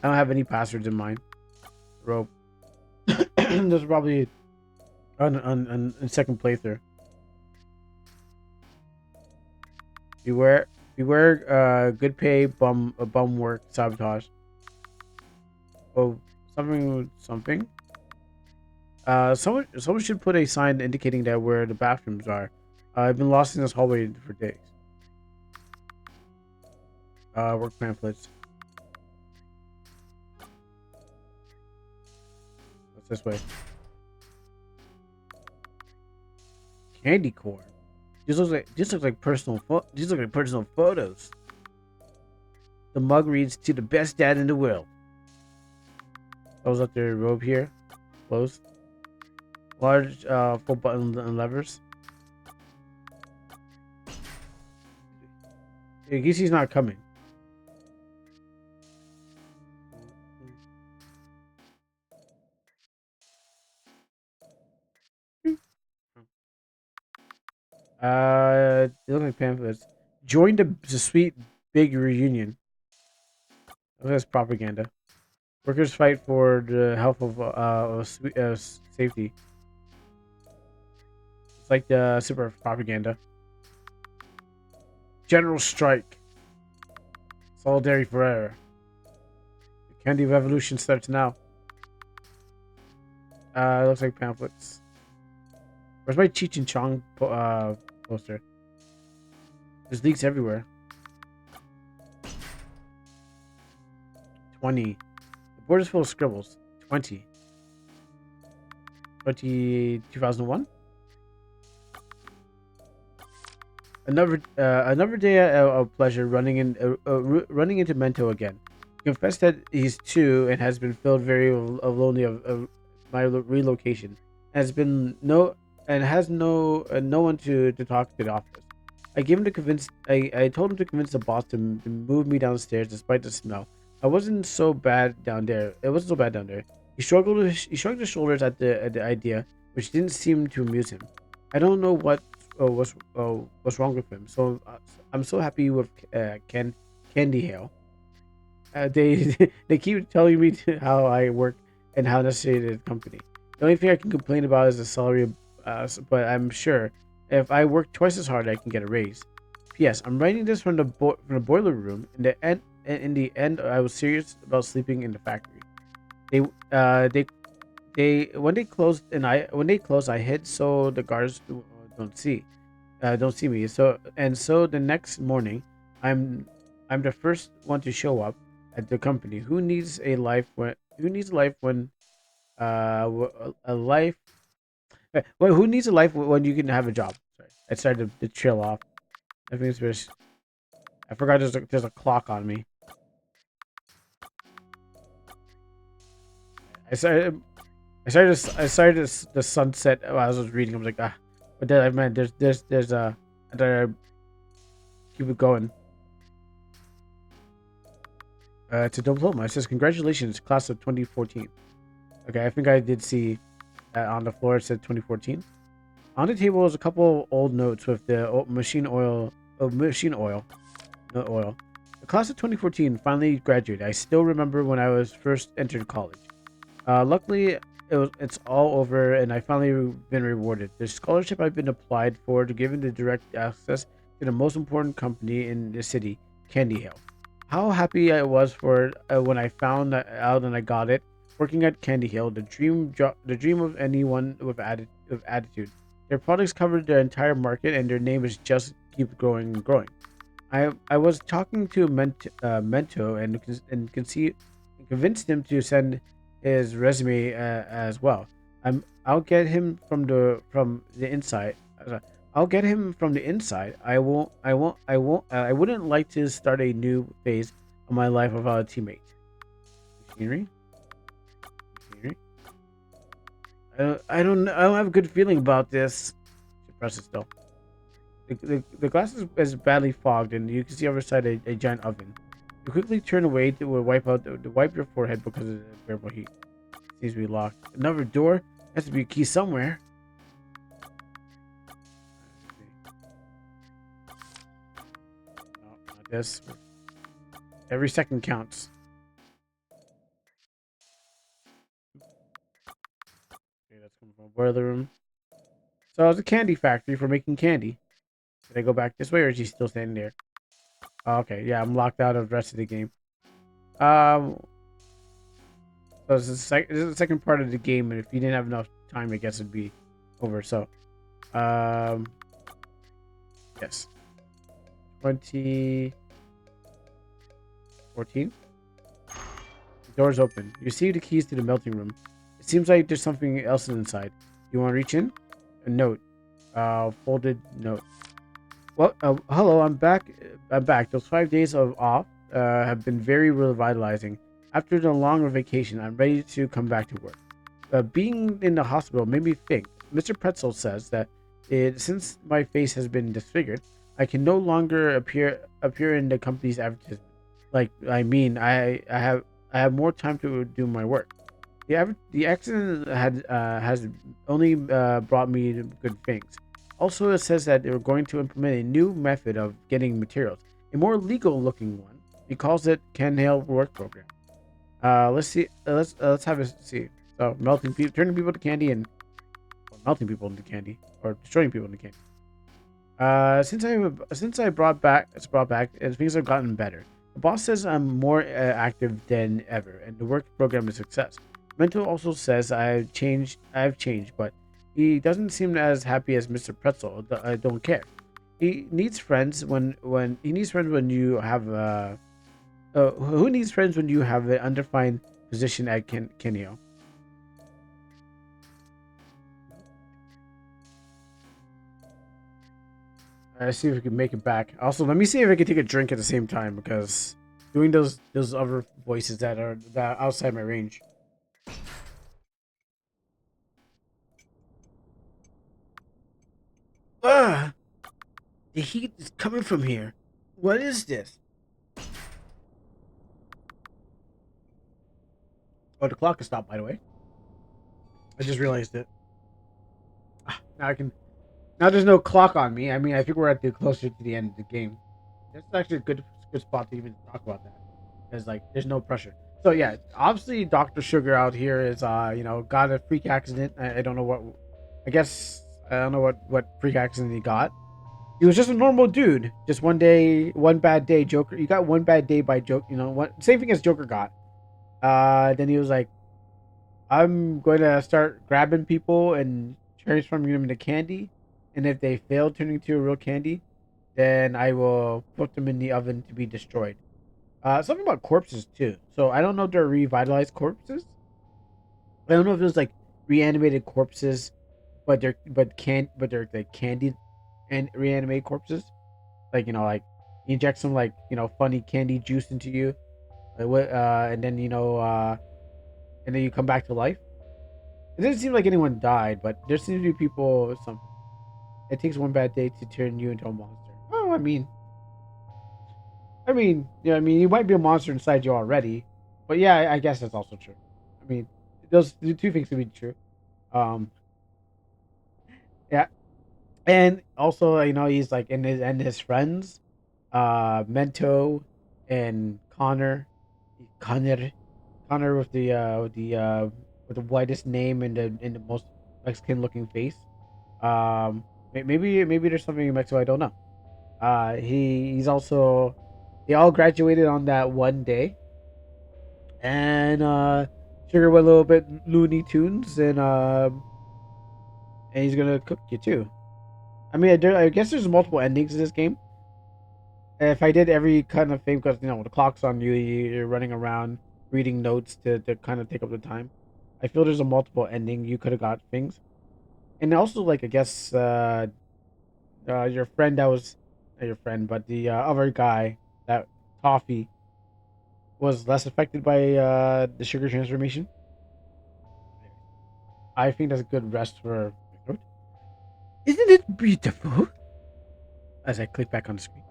don't have any passwords in mind. Rope. There's probably on second playthrough. Beware. Good pay, bum work, sabotage. Oh, something. Someone should put a sign indicating that where the bathrooms are. I've been lost in this hallway for days. Work pamphlets. What's this way? Candy corn. These look like personal photos. The mug reads to the best dad in the world. Close up their robe here. Closed. Large full button and levers. I guess he's not coming. They look like pamphlets. Join the sweet big reunion. Oh, that's propaganda. Workers fight for the health of safety. It's like the super propaganda. General strike. Solidarity forever. The Candy Revolution starts now. It looks like pamphlets. Where's my Cheech and Chong poster? There's leaks everywhere. 20. The board is full of scribbles. 20. 2001. Another day of pleasure running into Mento again. He confessed that he's two and has been filled very lonely of my relocation. Has been no one to talk to the office. I told him to convince the boss to move me downstairs despite the smell. I wasn't so bad down there. It wasn't so bad down there. He shrugged his shoulders at the idea, which didn't seem to amuse him. I don't know what's wrong with him. So I'm so happy with Kandinhale. They they keep telling me how I work and how necessary it is the company. The only thing I can complain about is the salary, but I'm sure if I work twice as hard, I can get a raise. P.S. I'm writing this from from the boiler room. In the end, I was serious about sleeping in the factory. They uh they when they close, I hid so the guards don't see me. So the next morning, I'm I'm the first one to show up at the company. Who needs a life when a life well, who needs a life when you can have a job? Sorry, I started to chill off. I think I forgot there's a clock on me. I started I started the sunset while I was reading. I was like but then I meant there's a I gotta keep it going. It's a diploma. It says congratulations, class of 2014. Okay, I think I did see on the floor it said 2014. On the table is a couple old notes with the machine oil, no oil. The class of 2014 finally graduated. I still remember when I was first entered college. Luckily, it's all over, and I finally been rewarded. The scholarship I've been applied for to given the direct access to the most important company in the city, Kandinhale. How happy I was for when I found that out and I got it. Working at Kandinhale, the dream of anyone with attitude. Their products cover their entire market, and their name is just keep growing and growing. I was talking to Mento and convinced him to send his resume as well. I'll get him from the inside. I'll get him from the inside. I wouldn't like to start a new phase of my life without a teammate. Machinery, machinery. I don't have a good feeling about this. She presses still. The glass is badly fogged, and you can see outside a giant oven. You quickly turn away to wipe your forehead because of the unbearable heat. Seems to be locked. Another door has to be a key somewhere. No, not this. Every second counts. Okay, that's coming from a boiler room. So it's a candy factory for making candy. Did I go back this way, or is he still standing there? Oh, okay, yeah, I'm locked out of the rest of the game. Um, so this is the second part of the game, and if you didn't have enough time, I guess it'd be over. So, um, yes, 2014. The door's open. You see the keys to the melting room. It seems like there's something else inside. You want to reach in? A note. Folded note. Well, hello. I'm back. I'm back. Those 5 days of off have been very revitalizing. After the long vacation, I'm ready to come back to work. Being in the hospital made me think. Mr. Pretzel says that since my face has been disfigured, I can no longer appear in the company's advertisement. Like, I have more time to do my work. The accident has only brought me good things. Also, it says that they're going to implement a new method of getting materials, a more legal looking one. He calls it Kandinhale Work Program. Let's see. Let's have a see. So turning people to candy and or melting people into candy, or destroying people into candy. Since I brought back, things have gotten better. The boss says I'm more active than ever, and the work program is a success. Mental also says I've changed, but he doesn't seem as happy as Mr. Pretzel. I don't care. He needs friends when he needs friends when you have who needs friends when you have an undefined position at Kenio. Let's see if we can make it back. Also, let me see if I can take a drink at the same time because doing those other voices that are outside my range. Ah, the heat is coming from here. What is this? Oh, the clock has stopped, by the way. I just realized it. Now I can. Now there's no clock on me. I mean, I think we're at the closer to the end of the game. That's actually a good spot to even talk about that, because like there's no pressure. So yeah, obviously Doctor Sugar out here is got a freak accident. I don't know what. I guess I don't know what freak accident he got. He was just a normal dude. Just one day, one bad day. Joker, he got one bad day by Joker. What same thing as Joker got. Then he was like, I'm going to start grabbing people and transforming them into candy. And if they fail turning into a real candy, then I will put them in the oven to be destroyed. Something about corpses too. So I don't know if they're revitalized corpses. I don't know if it was like reanimated corpses, but they're like candied and reanimated corpses. Like like you inject some like funny candy juice into you, and then and then you come back to life. It doesn't seem like anyone died, but there seems to be people. Some It takes one bad day to turn you into a monster. Oh, yeah, I mean, you might be a monster inside you already, but yeah, I guess that's also true. I mean, those the two things can be true. Um, yeah, and also he's like his friends, Mento and Connor, Connor with the whitest name and the most Mexican looking face. Maybe there's something in Mexico I don't know. He's also they all graduated on that one day, and Sugar went a little bit Looney Tunes, and he's gonna cook you too. I mean, I guess there's multiple endings in this game. If I did every kind of thing, because the clock's on you, you're running around reading notes to kind of take up the time. I feel there's a multiple ending. You could have got things, and also like I guess your friend that was not your friend, but the other guy that Toffee was less affected by the sugar transformation. I think that's a good rest for my throat. Isn't it beautiful? As I click back on the screen.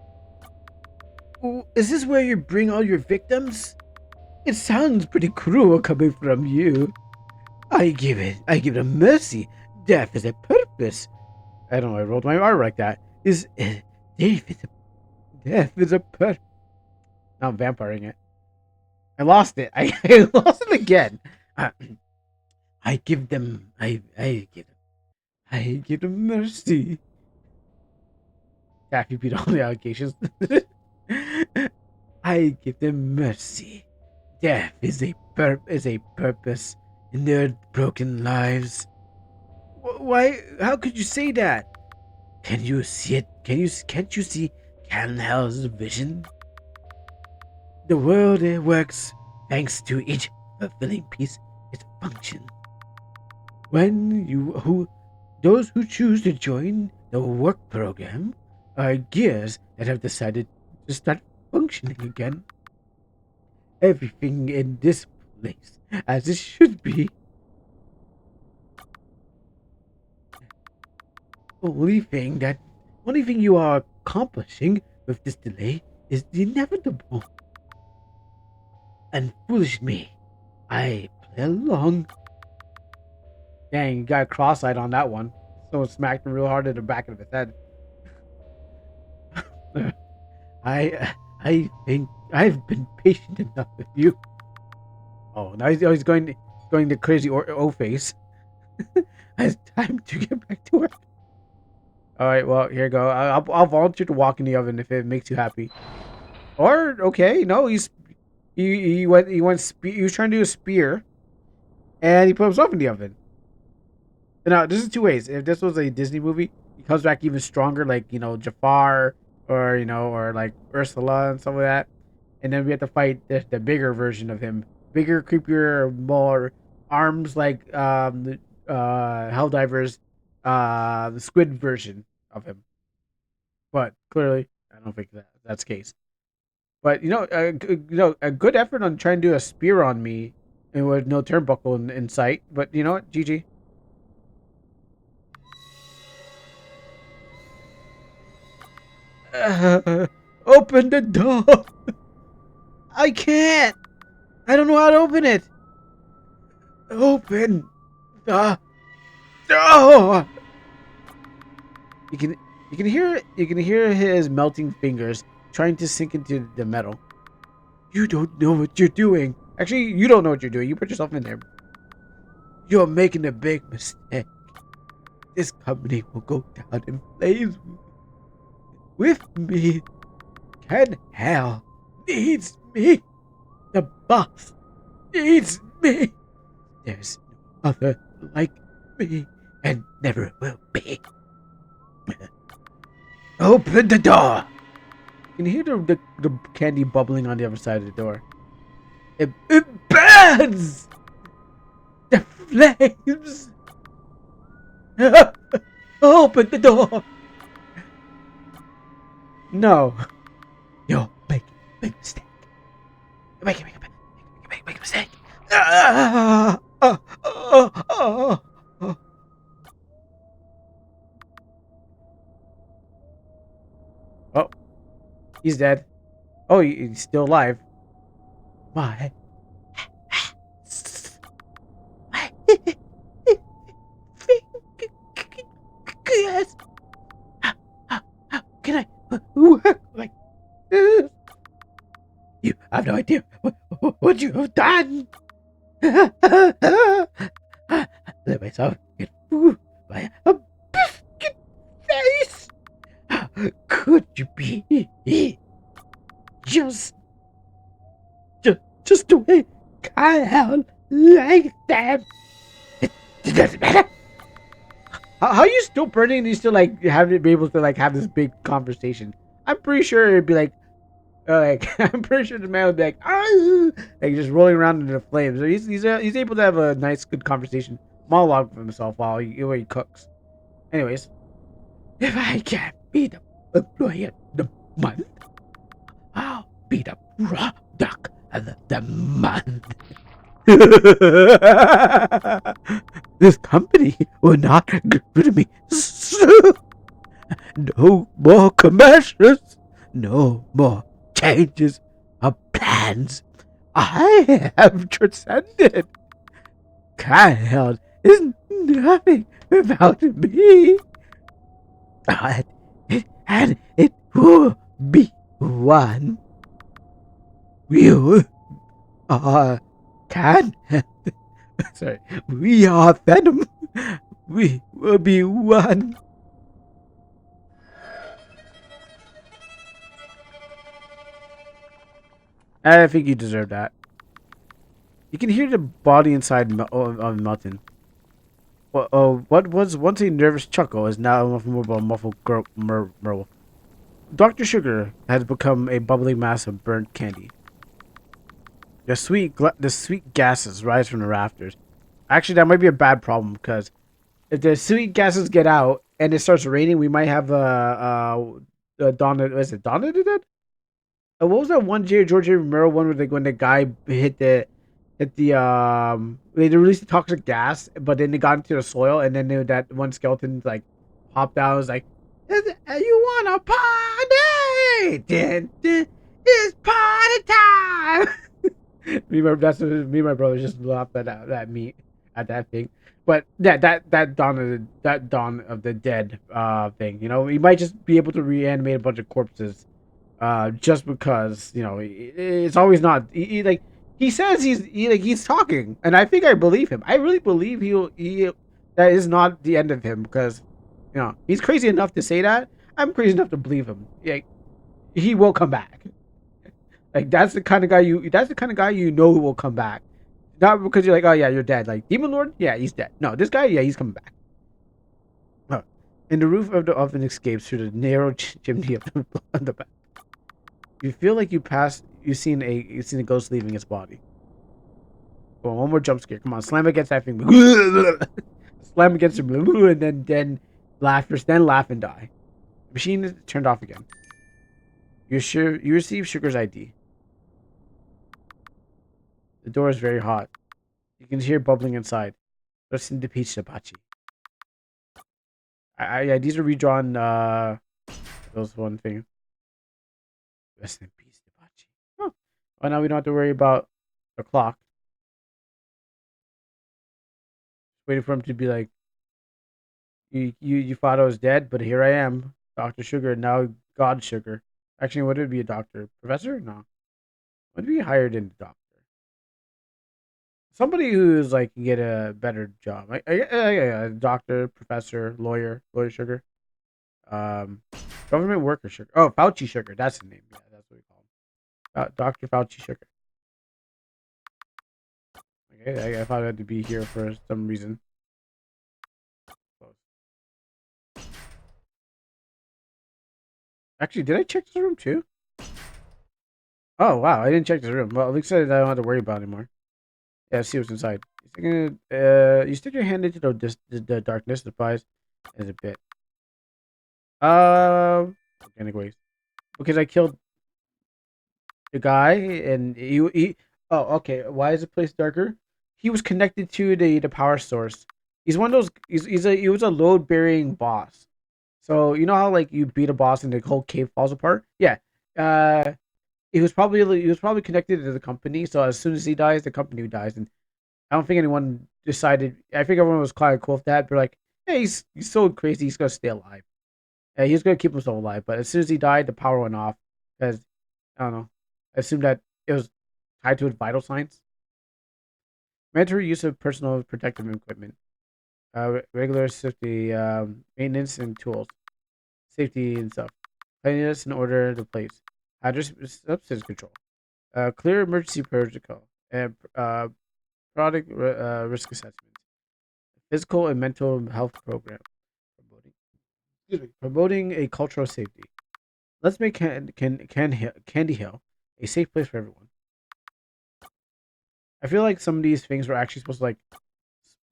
Ooh, is this where you bring all your victims? It sounds pretty cruel coming from you. I give it mercy. Death is a purpose. I don't know. I rolled my R like that. Death is death is a purpose. Now I'm vampiring it. I lost it. I lost it again. Uh, I give them. I give them mercy. Taffy beat all the allegations. I give them mercy. Death is a purpose in their broken lives. Why? How could you say that? Can you see it? Can't you see Kandinhale's vision? The world it works thanks to each fulfilling piece its function. When you who those who choose to join the work program are gears that have decided to start functioning again. Everything in this place as it should be. Only thing that only thing you are accomplishing with this delay is the inevitable. And foolish me, I play along. Dang, you got cross-eyed on that one. Someone smacked him real hard in the back of his head. I think I've been patient enough with you. Oh, now he's going the crazy O face. It's time to get back to work. All right, well here you go. I'll volunteer to walk in the oven if it makes you happy. Or okay, no, he was trying to do a spear, and he put himself in the oven. Now, this is two ways. If this was a Disney movie, he comes back even stronger, like Jafar, or or like Ursula and stuff like that. And then we have to fight the bigger version of him, bigger, creepier, more arms like Helldivers, the squid version of him. But clearly, I don't think that's the case. But a good effort on trying to do a spear on me, and with no turnbuckle in sight. But you know what, GG. Open the door. I can't. I don't know how to open it. Open the door. You can you can hear his melting fingers trying to sink into the metal. You don't know what you're doing. Actually, you don't know what you're doing. You put yourself in there. You're making a big mistake. This company will go down in flames with me. Kandinhale needs me. The boss needs me. There's no other like me, and never will be. Open the door. You can hear the candy bubbling on the other side of the door. It burns. The flames. Open the door. No, you're making a big mistake. You're making a big mistake. Ah, ah, ah, ah, ah. Oh, he's dead. Oh, he's still alive. My yes. How can I work like this? You have no idea what you have done. Let myself get food by a biscuit face. How could you be just just the way Kyle like that? It doesn't matter. How are you still burning and you still like have it be able to like have this big conversation? I'm pretty sure it'd be like I'm pretty sure the man would be like just rolling around in the flames. So he's able to have a nice good conversation monologue with himself while he cooks. Anyways, if I can't be the employee of the month, I'll be the product of the month. This company will not get rid of me. No more commercials. No more changes of plans. I have transcended. Kyle is nothing without me. And it will be one. You are can. Sorry. We are Venom. We will be one. I think you deserve that. You can hear the body inside of Melton. What was once a nervous chuckle is now a muffled murmur. Dr. Sugar has become a bubbling mass of burnt candy. The sweet gases rise from the rafters. Actually, that might be a bad problem because if the sweet gases get out and it starts raining, we might have Donna. Was it Donna did that? What was that one George A. Romero one where when the guy hit the they released the toxic gas, but then they got into the soil, and then that one skeleton like popped out. It was like, "You want a party? It's party time!" Me and my brother just laughed at me at that thing. But yeah, that Dawn of the Dead thing. You know, he might just be able to reanimate a bunch of corpses just because it's always not like he says he's talking, and I think I believe him. I really believe he that is not the end of him because he's crazy enough to say that. I'm crazy enough to believe him. Like he will come back. Like that's the kind of guy you know who will come back. Not because you're like, oh yeah, you're dead. Like Demon Lord, yeah, he's dead. No, this guy, yeah, he's coming back. Oh. And the roof of the oven escapes through the narrow chimney of the back. You feel like you've seen a ghost leaving its body. Well, one more jump scare. Come on, slam against that thing. Slam against him, and then laugh and die. The machine is turned off again. You receive Sugar's ID. The door is very hot. You can hear bubbling inside. Listen to Peach Hibachi. Yeah, these are redrawn. Those one thing. Rest in peace, Hibachi. Oh, well, now we don't have to worry about the clock. Waiting for him to be like, you thought I was dead, but here I am, Doctor Sugar. Now God Sugar. Actually, would it be a doctor, professor? No, would be higher than doctor. Somebody who's like can get a better job. Doctor, professor, lawyer Sugar. Um, government worker Sugar. Oh, Fauci Sugar. That's the name. Yeah, that's what we call him. Doctor Fauci Sugar. Okay, I thought I had to be here for some reason. Actually, did I check this room too? Oh wow, I didn't check this room. Well, at least I don't have to worry about it anymore. Yeah, see what's inside. You stick your hand into the darkness, the prize is a bit. Organic waste. Because I killed the guy and he oh, okay. Why is the place darker? He was connected to the power source. He's one of those he was a load bearing boss. So you know how like you beat a boss and the whole cave falls apart? Yeah. Uh he was probably connected to the company, so as soon as he dies, the company dies. And I don't think anyone decided. I think everyone was quite cool with that. But like, hey, he's so crazy. He's gonna stay alive. He's gonna keep himself alive. But as soon as he died, the power went off because I don't know. I assumed that it was tied to his vital signs. Mandatory use of personal protective equipment. Regular safety, maintenance and tools, safety and stuff. Cleanliness and order the place. Hazardous substance control. Clear emergency protocol and product risk assessment. Physical and mental health program. Promoting, promoting a cultural safety. Let's make Kandinhale a safe place for everyone. I feel like some of these things were actually supposed to like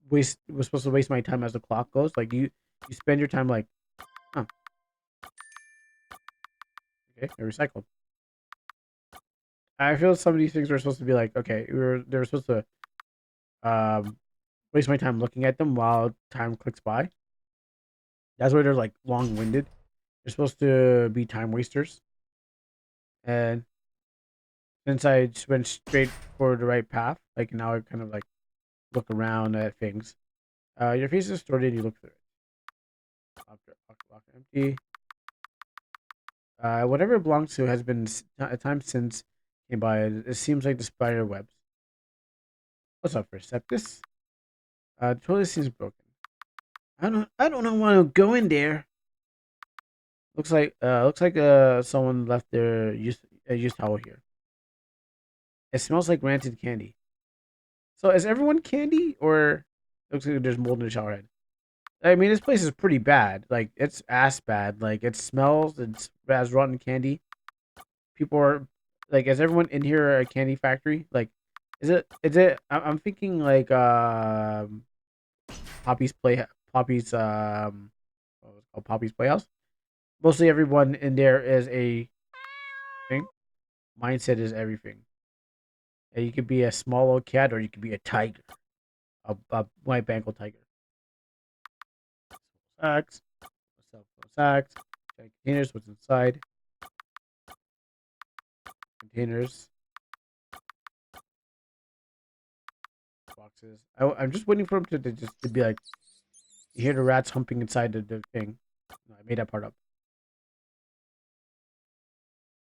was supposed to waste my time as the clock goes. Like you spend your time like, huh, okay, I recycled. I feel some of these things were supposed to be like, okay, they were supposed to um waste my time looking at them while time clicks by. That's why they're like long winded. They're supposed to be time wasters. And since I just went straight for the right path, like now I kind of like look around at things. Your face is distorted and you look through it. Lock empty. Whatever it belongs to has been a time since came by. It seems like the spider webs. What's up, Receptus? The toilet seems broken. I don't know want to go in there. Looks like someone left their used towel here. It smells like rancid candy. So is everyone candy or looks like there's mold in the shower head? I mean, this place is pretty bad. Like it's ass bad. Like it smells. It's as rotten candy. People are like, is everyone in here a candy factory? Like, is it? Is it? I'm thinking like Poppy's play Poppy's what was it called, Poppy's Playhouse. Mostly everyone in there is a thing. Mindset is everything. And you could be a small old cat or you could be a tiger, a white Bengal tiger. Sacks, sacks, containers. What's inside? Containers, boxes. I'm just waiting for him to just to be like, you hear the rats humping inside the thing. No, I made that part up.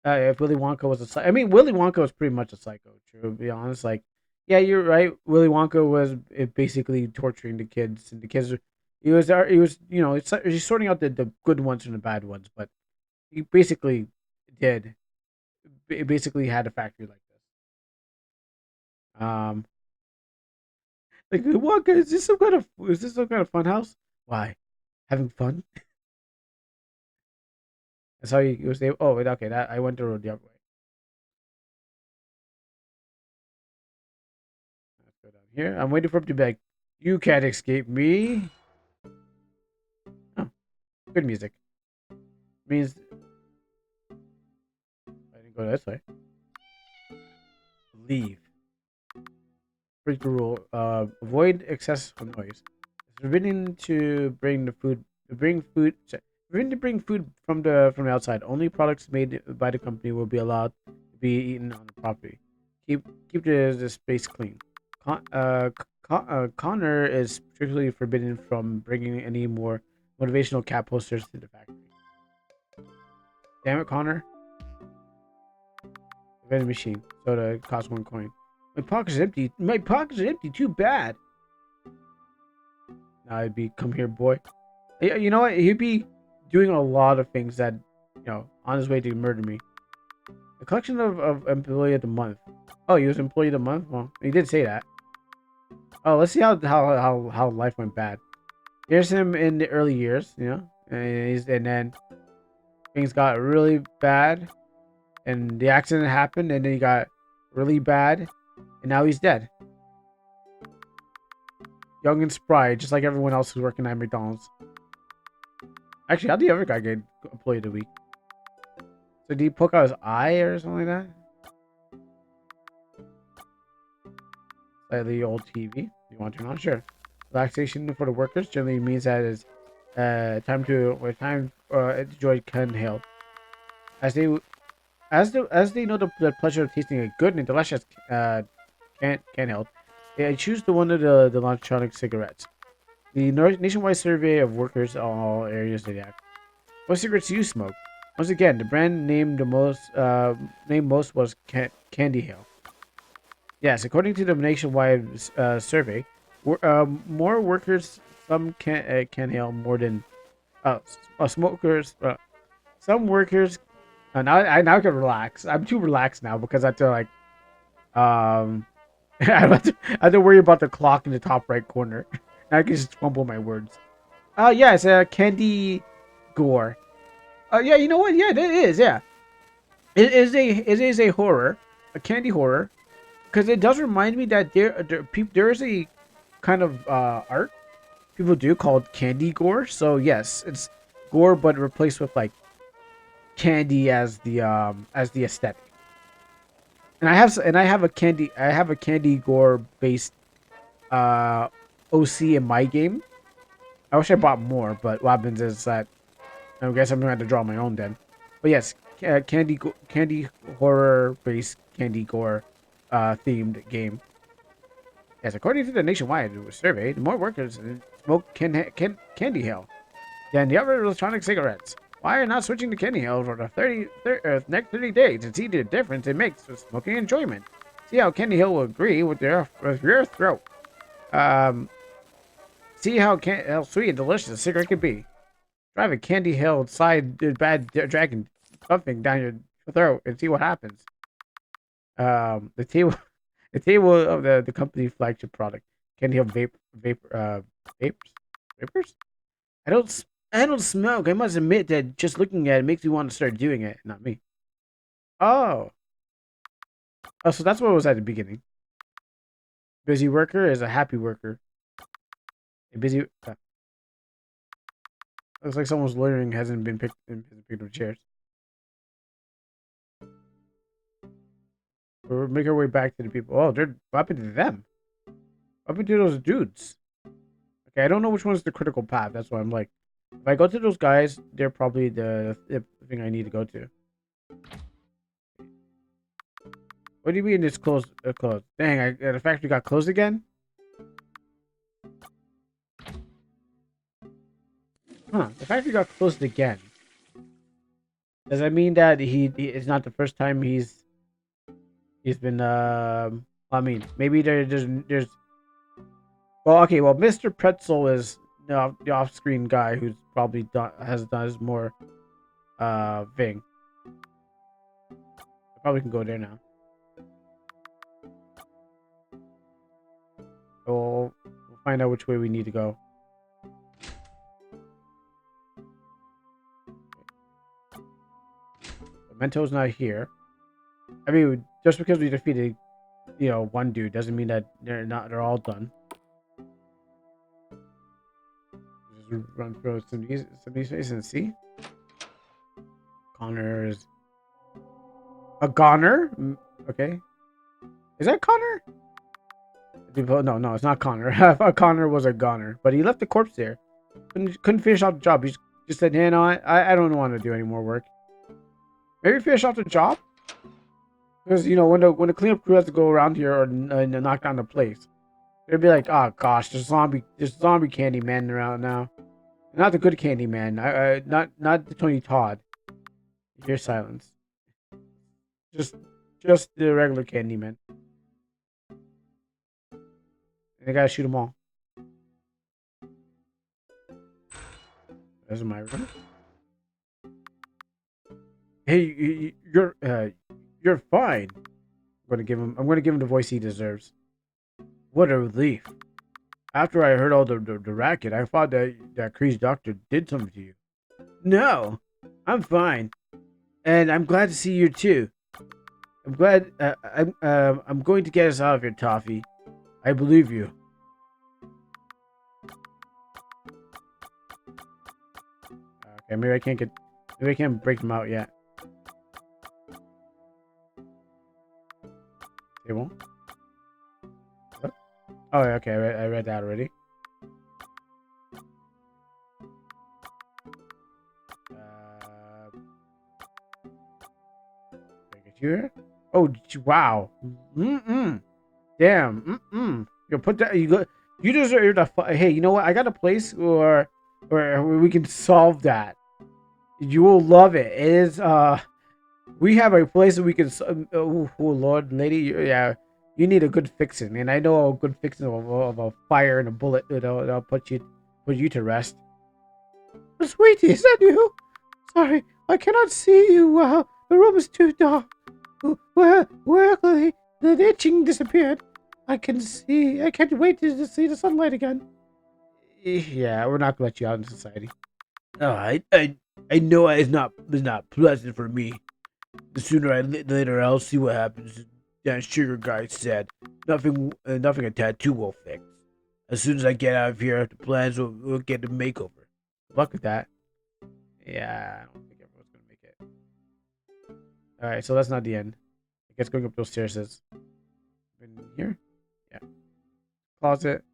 If Willy Wonka was a psycho, I mean, Willy Wonka was pretty much a psycho. To be honest, like, yeah, you're right. Willy Wonka was basically torturing the kids, and the kids. He was, you know, he's sorting out the good ones from the bad ones, but he basically did. Basically had a factory like this. Um, like Wonka, is this some kind of fun house? Why? Having fun? That's how he was able. Oh, wait, okay, that I went the road the other way. Let's go down here. I'm waiting for him to be like, "You can't escape me." Oh, good music. Means I didn't go this way. Leave. Break the rule. Avoid excessive noise. It's forbidden to bring the food. Bring food. Sorry, forbidden to bring food from the outside. Only products made by the company will be allowed to be eaten on the property. Keep the space clean. Connor is strictly forbidden from bringing any more motivational cat posters to the factory. Damn it, Connor. The vending machine. Soda costs 1 coin. My pocket's empty. My pocket's empty. Too bad. Now I'd be, come here, boy. You know what? He'd be doing a lot of things that, on his way to murder me. The collection of employee of the month. Oh, he was employee of the month? Well, he did say that. Oh, let's see how life went bad. Here's him in the early years, and then things got really bad, and the accident happened, and then he got really bad, and now he's dead. Young and spry, just like everyone else who's working at McDonald's. Actually, how'd the other guy get employee of the week? So did he poke out his eye or something like that? Slightly old TV. You want to turn on? Sure. Relaxation for the workers generally means that it's time to enjoy Kandinhale. As they know the pleasure of tasting a good and delicious Kandinhale, they choose the one of the electronic cigarettes. The nationwide survey of workers in all areas of the act. What cigarettes do you smoke? Once again, the brand named most was Kandinhale. Yes, according to the nationwide survey, more workers can hail more than smokers. Some workers. Now I can relax. I'm too relaxed now because I feel like I have to worry about the clock in the top right corner. Now I can just fumble my words. Yeah, it's a candy gore. Yeah, you know what? Yeah, it is. Yeah, it is a horror, a candy horror. Because it does remind me that there is a kind of art people do called candy gore. So yes, it's gore, but replaced with like candy as the aesthetic. And I have a candy gore based OC in my game. I wish I bought more, but what happens is that I guess I'm gonna have to draw my own then. But yes, candy horror based candy gore themed game. Yes, according to the nationwide survey, the more workers smoke Kandinhale than the other electronic cigarettes. Why are you not switching to Kandinhale for the next 30 days and see the difference it makes with smoking enjoyment? See how Kandinhale will agree with your throat. See how sweet and delicious a cigarette can be. Drive a Kandinhale side bad dragon something down your throat and see what happens. The table. The table of the company flagship product. Candy have vapors? I don't smoke. I must admit that just looking at it makes me want to start doing it. Not me. Oh. Oh, so that's what it was at the beginning. Busy worker is a happy worker. A busy looks like someone's loitering hasn't been picked up chairs. We'll make our way back to the people. Oh, what happened to them? What happened to those dudes? Okay, I don't know which one's the critical path. That's why I'm like, if I go to those guys, they're probably the thing I need to go to. What do you mean it's closed? Closed. Dang, the factory got closed again? Huh, the factory got closed again. Does that mean that it's not the first time he's been, I mean, maybe there's well, okay, well, Mr. Pretzel is the off-screen guy who's probably has done his more thing. I probably can go there now. We'll find out which way we need to go. Mento's not here. I mean, just because we defeated, one dude doesn't mean that they're all done. Just run through some of these faces and see. Connor is a goner. Okay, is that Connor? No, it's not Connor. I thought Connor was a goner, but he left the corpse there. Couldn't finish off the job. He just said, "Hey, no, I don't want to do any more work." Maybe finish off the job, because when the cleanup crew has to go around here or knock down the place, They'd be like, "Oh gosh, there's zombie candy man around now. Not the good candy man. Not the Tony Todd. Your silence. Just, just the regular candy man. They gotta shoot them all. That's my room. Hey, you're fine. I'm gonna give him the voice he deserves. What a relief. After I heard all the racket, I thought that Kree's doctor did something to you. No, I'm fine, and I'm glad to see you too. I'm glad. I'm going to get us out of here, Toffee. I believe you. Okay, maybe I can't get. Maybe I can't break them out yet. They won't. What? Oh, okay. I read that already. Did I get you here? Oh, wow. Damn. You put that. You go. You deserve the. Hey, you know what? I got a place where we can solve that. You will love it. It is. We have a place that we can. Oh Lord, lady. Yeah. You need a good fixing, and I know a good fixing of a fire and a bullet. That'll put you to rest. Sweetie, is that you? Sorry, I cannot see you. The room is too dark. Where the itching disappeared? I can see. I can't wait to see the sunlight again. Yeah, we're not gonna let you out in society. Oh, I know it's not pleasant for me. The sooner later I'll see what happens. That sugar guy said nothing a tattoo will fix. As soon as I get out of here, the plans will get a makeover. Good luck with that. Yeah, I don't think everyone's gonna make it. All right, so that's not the end. I guess going up those stairs is in here. Yeah, closet.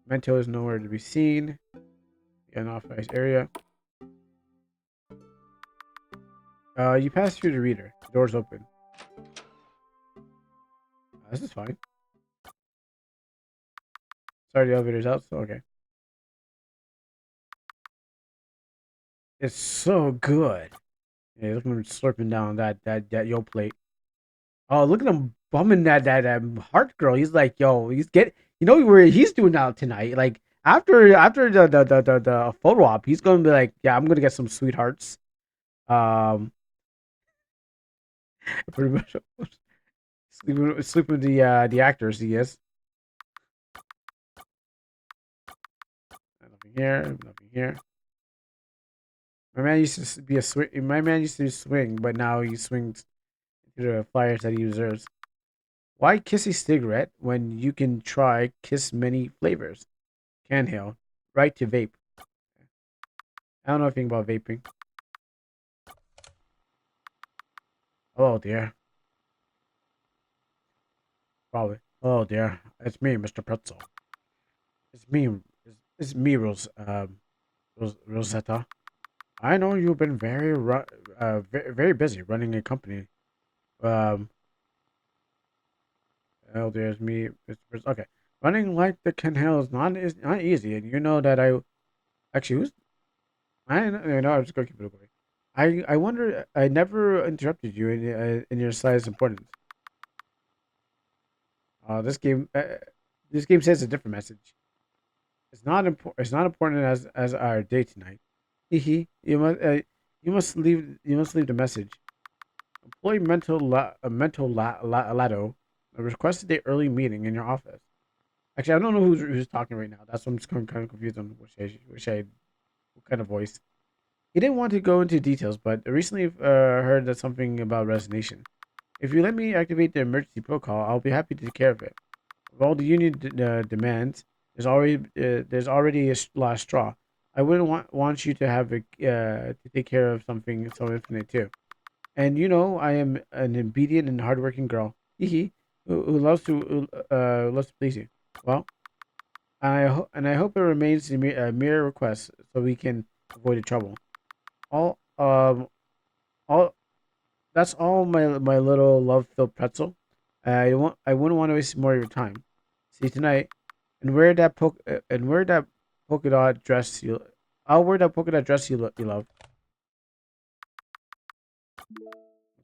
Mento is nowhere to be seen. The unauthorized area. You pass through the reader. The door's open. This is fine. Sorry, the elevator's out. So okay. It's so good. Yeah, look at him slurping down that yo plate. Oh, look at him bumming that heart girl. He's like, yo, he's get. You know where he's doing now tonight. Like after the photo op, he's gonna be like, yeah, I'm gonna get some sweethearts. Um, pretty much sleeping with the actors. He is. Nothing here. Nothing here. My man used to be a swing. My man used to swing, but now he swings into the flyers that he deserves. Why kiss a cigarette when you can try kiss many flavors? Kandinhale. Right to vape. I don't know anything about vaping. Oh dear. Probably. Oh dear. It's me, Mr. Pretzel. It's me. It's me, Rosetta. I know you've been very busy running a company. Um. Oh dear, it's me, Mr. Pretzel. Okay. Running like the Kandinhale is not easy, and you know that I actually who's I know. I'm just gonna keep it going. I wonder. I never interrupted you in your slide's importance. This game. This game says a different message. It's not important. It's not important as our day tonight. Hehe. You must leave the message. Employee mental lado requested a early meeting in your office. Actually, I don't know who's talking right now. That's why I'm just kind of confused on what kind of voice. He didn't want to go into details, but recently heard that something about resignation. If you let me activate the emergency protocol, I'll be happy to take care of it. With all the union demands, there's already a last straw. I wouldn't want you to have to take care of something so infinite too. And you know, I am an obedient and hardworking girl, hee who loves to please you. Well, I hope it remains a mere request so we can avoid the trouble. All all that's all my little love filled pretzel. I wouldn't want to waste more of your time. See you tonight. And wear that polka dot dress you. I'll wear that polka dot dress you love.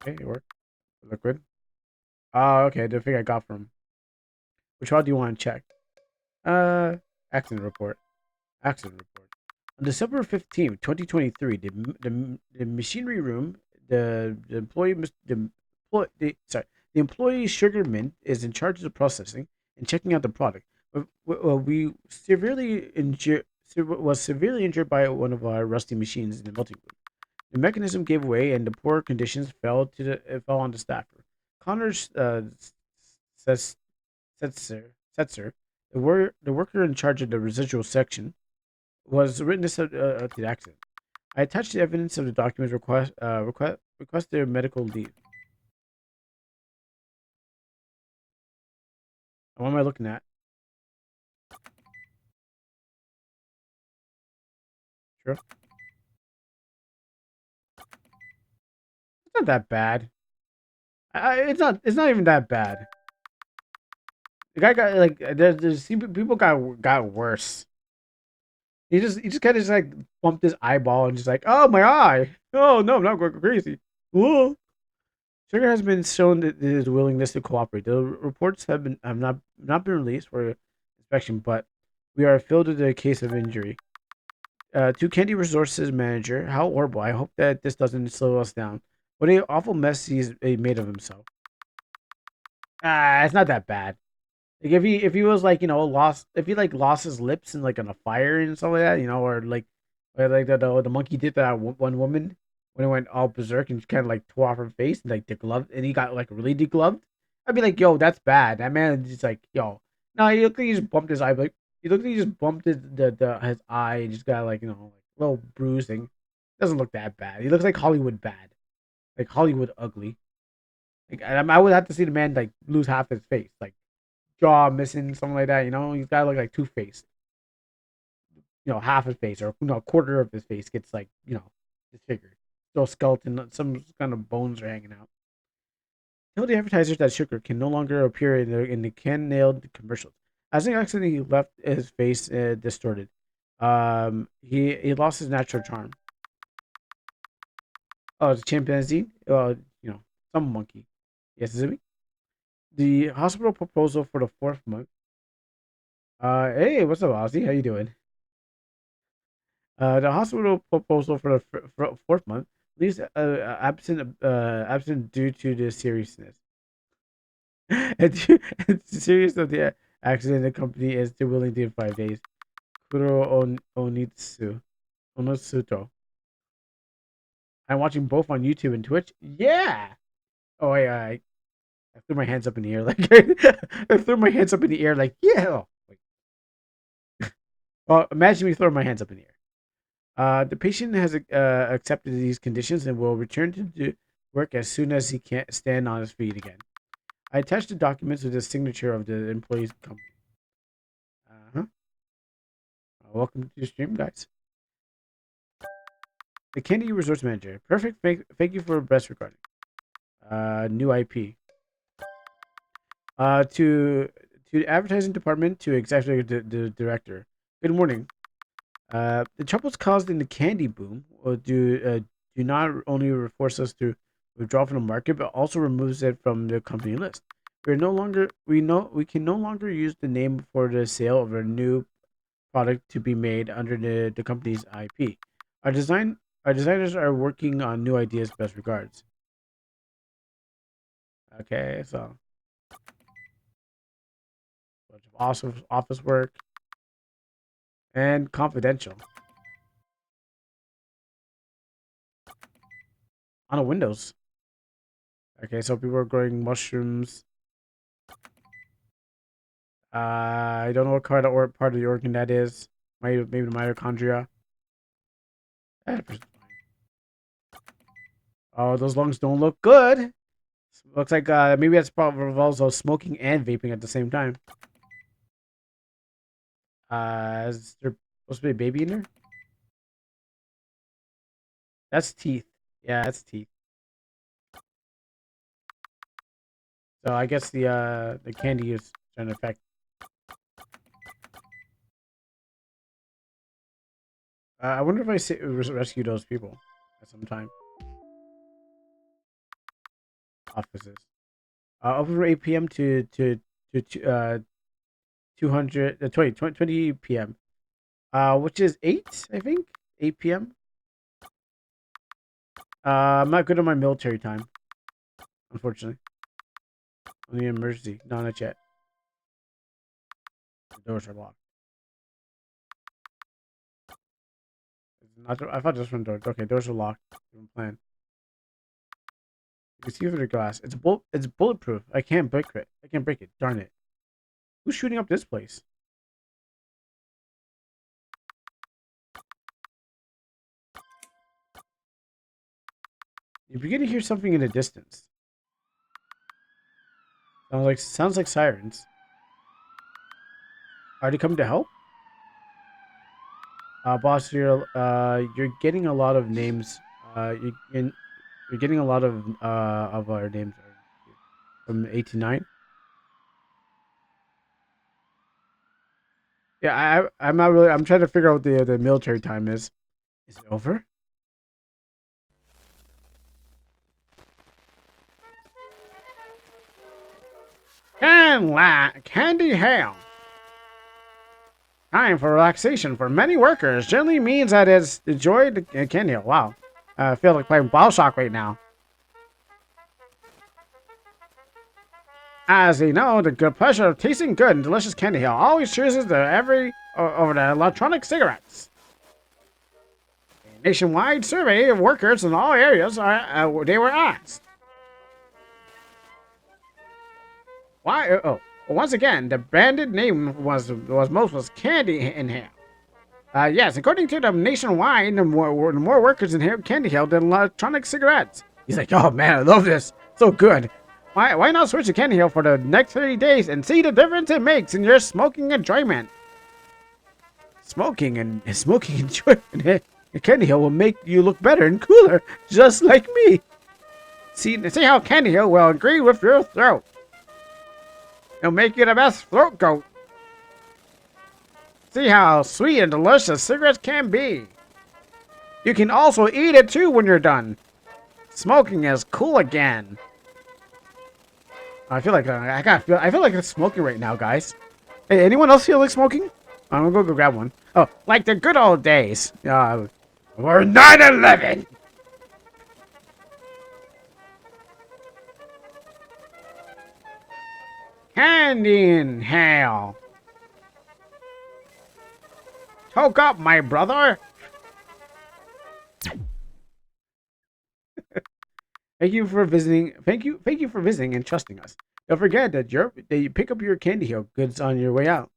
Okay, it worked. Liquid. Okay. The thing I got from. Which one do you want to check? Uh, accident report. Accident report. On December 15th, 2023, the machinery room, the employee, the employee sugar mint is in charge of the processing and checking out the product. We severely injured was severely injured by one of our rusty machines in the melting room. The mechanism gave way, and the poor conditions fell on the staffer. Connor says Setzer, the worker in charge of the residual section, was witness to the accident. I attached the evidence of the documents request their medical leave. What am I looking at? Sure. It's not that bad. It's not even that bad. The guy got like there's people got worse. He just kind of just like bumped his eyeball and just like, oh, my eye. Oh no, I'm not going crazy. Whoa. Sugar has been shown that his willingness to cooperate. The reports have not been released for inspection, but we are filled with a case of injury. To Candy Resources manager, how horrible! I hope that this doesn't slow us down. What an awful mess he made of himself. It's not that bad. Like if he was like lost if he like lost his lips in like on a fire and stuff like that, or like the monkey did to that one woman when it went all berserk and kind of like tore off her face and like degloved and he got like really degloved. I'd be like, yo, that's bad. That man is just like, yo, no, he looked like he just bumped his eye, like he looked like he just bumped his eye and just got like like little bruising. Doesn't look that bad. He looks like Hollywood bad, like Hollywood ugly. Like I would have to see the man like lose half his face, like jaw missing, something like that. He's got to look like Two Face. Half his face or a quarter of his face gets like disfigured. Still skeleton, some kind of bones are hanging out. Tell the advertisers that Sugar can no longer appear in the can nailed commercials. As an accident, he left his face distorted. He lost his natural charm. Oh, it's a chimpanzee. Some monkey. Yes, is it me? The hospital proposal for the fourth month. Hey, what's up, Ozzy? How you doing? The hospital proposal for the fourth month leaves absent due to the seriousness. It's the serious of the accident. The company is still willing to in 5 days. Kuro Onotsuto. I'm watching both on YouTube and Twitch. Yeah. Oh, I threw my hands up in the air like I threw my hands up in the air like yeah. Oh, wait. Well, imagine me throwing my hands up in the air. The patient has accepted these conditions and will return to work as soon as he can stand on his feet again. I attached the documents with the signature of the employee's company. Uh-huh. Welcome to the stream, guys. The Candy Resource Manager. Perfect. Thank you for best recording. New IP. To the advertising department to executive the director. Good morning. The troubles caused in the candy boom do not only force us to withdraw from the market, but also removes it from the company list. We can no longer use the name for the sale of a new product to be made under the company's IP. Our design our designers are working on new ideas. Best regards. Okay, so bunch of awesome office work and confidential on a Windows. Okay, so people are growing mushrooms. I don't know what part of the organ that is. Maybe the mitochondria. Eh, Oh, those lungs don't look good. Looks like maybe that's probably involves smoking and vaping at the same time. Is there supposed to be a baby in there? That's teeth. Yeah, that's teeth. So I guess the candy is trying to affect. I wonder if I rescue those people at some time. Offices. Open from 8 p.m. to 200 20 p.m. Which is 8, I think. 8 p.m. I'm not good on my military time, unfortunately. Only emergency. No, not yet. The doors are locked. Not, I thought this one doors. Okay, doors are locked. Different plan. You can see through the glass. It's bulletproof. I can't break it. I can't break it. Darn it. Who's shooting up this place? You begin to hear something in the distance. Sounds like sirens. Are they coming to help? Boss, you're getting a lot of names. You're getting a lot of our names from 89. Yeah, I'm not really. I'm trying to figure out what the military time is. Is it over? Kandinhale. Time for relaxation for many workers generally means that it's enjoyed Kandinhale. Wow, I feel like playing Bioshock right now. As you know, the good pleasure of tasting good and delicious Kandinhale always chooses over the electronic cigarettes. A nationwide survey of workers in all areas they were asked. Why? Once again, the branded name was Kandinhale. Yes, according to the nationwide, the more workers inhale Kandinhale than electronic cigarettes. He's like, oh man, I love this, so good. Why not switch to Kandinhale for the next 30 days and see the difference it makes in your smoking enjoyment? Smoking enjoyment. Kandinhale will make you look better and cooler, just like me. See how Kandinhale will agree with your throat. It'll make you the best throat goat. See how sweet and delicious cigarettes can be. You can also eat it too when you're done. Smoking is cool again. I feel like I feel like it's smoking right now, guys. Hey, anyone else feel like smoking? I'm gonna go grab one. Oh, like the good old days. Or 9/11. Kandinhale. Toke up, my brother. Thank you for visiting. Thank you for visiting and trusting us. Don't forget that you pick up your Kandinhale goods on your way out.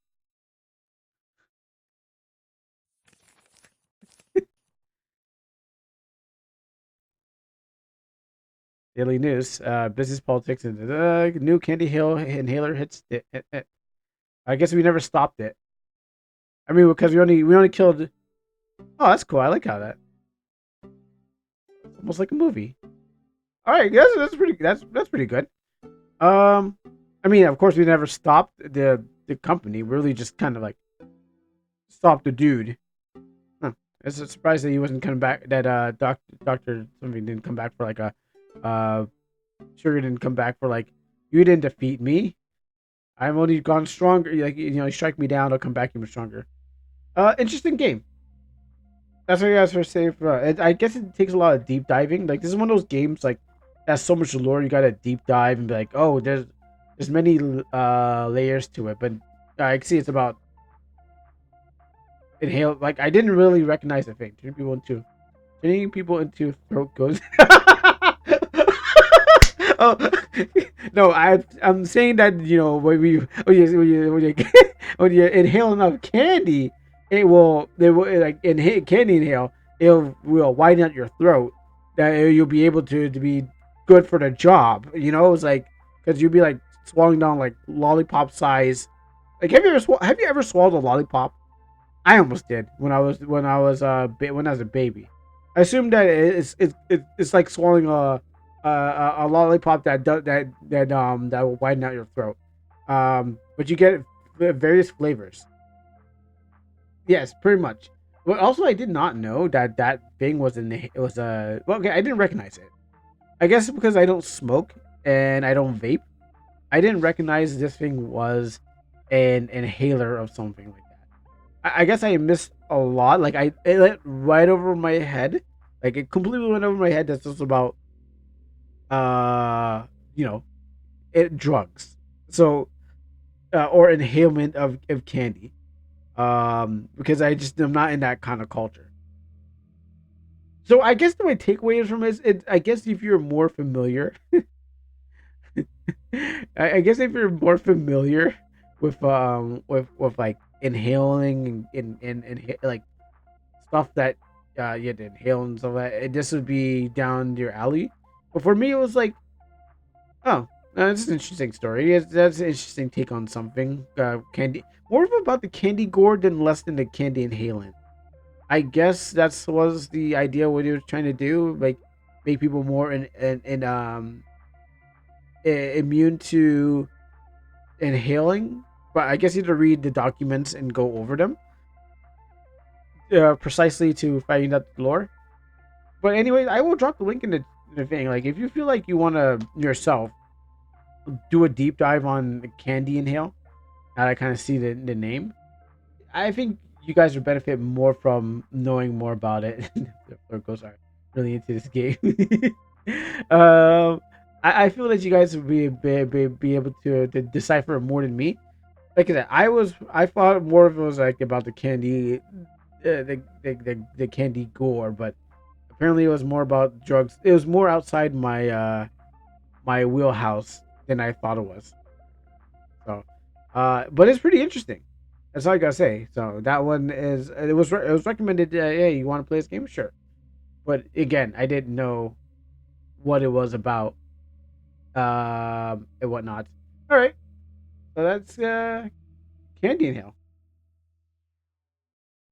Daily news, business, politics, and new Kandinhale inhaler hits. I guess we never stopped it. I mean, because we only killed. Oh, that's cool. I like how that. Almost like a movie. All right, guys, that's pretty good. Um, I mean, of course, we never stopped the company. We really just kind of like stopped the dude. Huh. It's a surprise that he wasn't coming back. That doctor something didn't come back for like a Sugar didn't come back for like you didn't defeat me. I've only gone stronger. Like you strike me down, I'll come back even stronger. Interesting game. That's what you guys are saying. I guess it takes a lot of deep diving. Like this is one of those games like has so much lore. You gotta deep dive and be like, oh, there's many layers to it. But I see it's about inhale. Like I didn't really recognize the thing. Turning people into throat goes. Oh no, I'm saying that when you inhale enough candy, it will like inhale candy inhale. It will widen out your throat. That you'll be able to be good for the job. It's like because you'll be like swallowing down like lollipop size. Like have you ever swallowed a lollipop? I almost did when I was a baby. I assume that it's like swallowing a lollipop that will widen out your throat. But you get various flavors. Yes, pretty much. Well, also, I did not know that that thing was it was a well. Okay, I didn't recognize it. I guess because I don't smoke and I don't vape, I didn't recognize this thing was an inhaler of something like that. I guess I missed a lot. Like it went right over my head. Like it completely went over my head. That's just about uh you know drugs. So or inhalation of candy. Because I just am not in that kind of culture. So I guess my takeaway from is it. I guess if you're more familiar, I guess if you're more familiar with like inhaling and like stuff that you had to inhale and stuff like that, this would be down your alley. But for me, it was like, oh, that's an interesting story. That's an interesting take on something. Candy, more of about the candy gore than less than the candy inhalant. I guess that's was the idea what he was trying to do, like make people more immune to inhaling. But I guess you have to read the documents and go over them precisely to find out the lore. But anyway, I will drop the link in the thing. Like if you feel like you want to yourself do a deep dive on candy inhale, now I kind of see the name. I think you guys would benefit more from knowing more about it. The Flurkos are really into this game. um, I feel that you guys would be able to decipher more than me. Like I said, I thought more of it was like about the candy, the candy gore, but apparently it was more about drugs. It was more outside my wheelhouse than I thought it was. So, but it's pretty interesting. That's all I gotta say. So that one is it was recommended. Hey, you want to play this game? Sure. But again, I didn't know what it was about, and whatnot. All right, so that's Candy Inhale.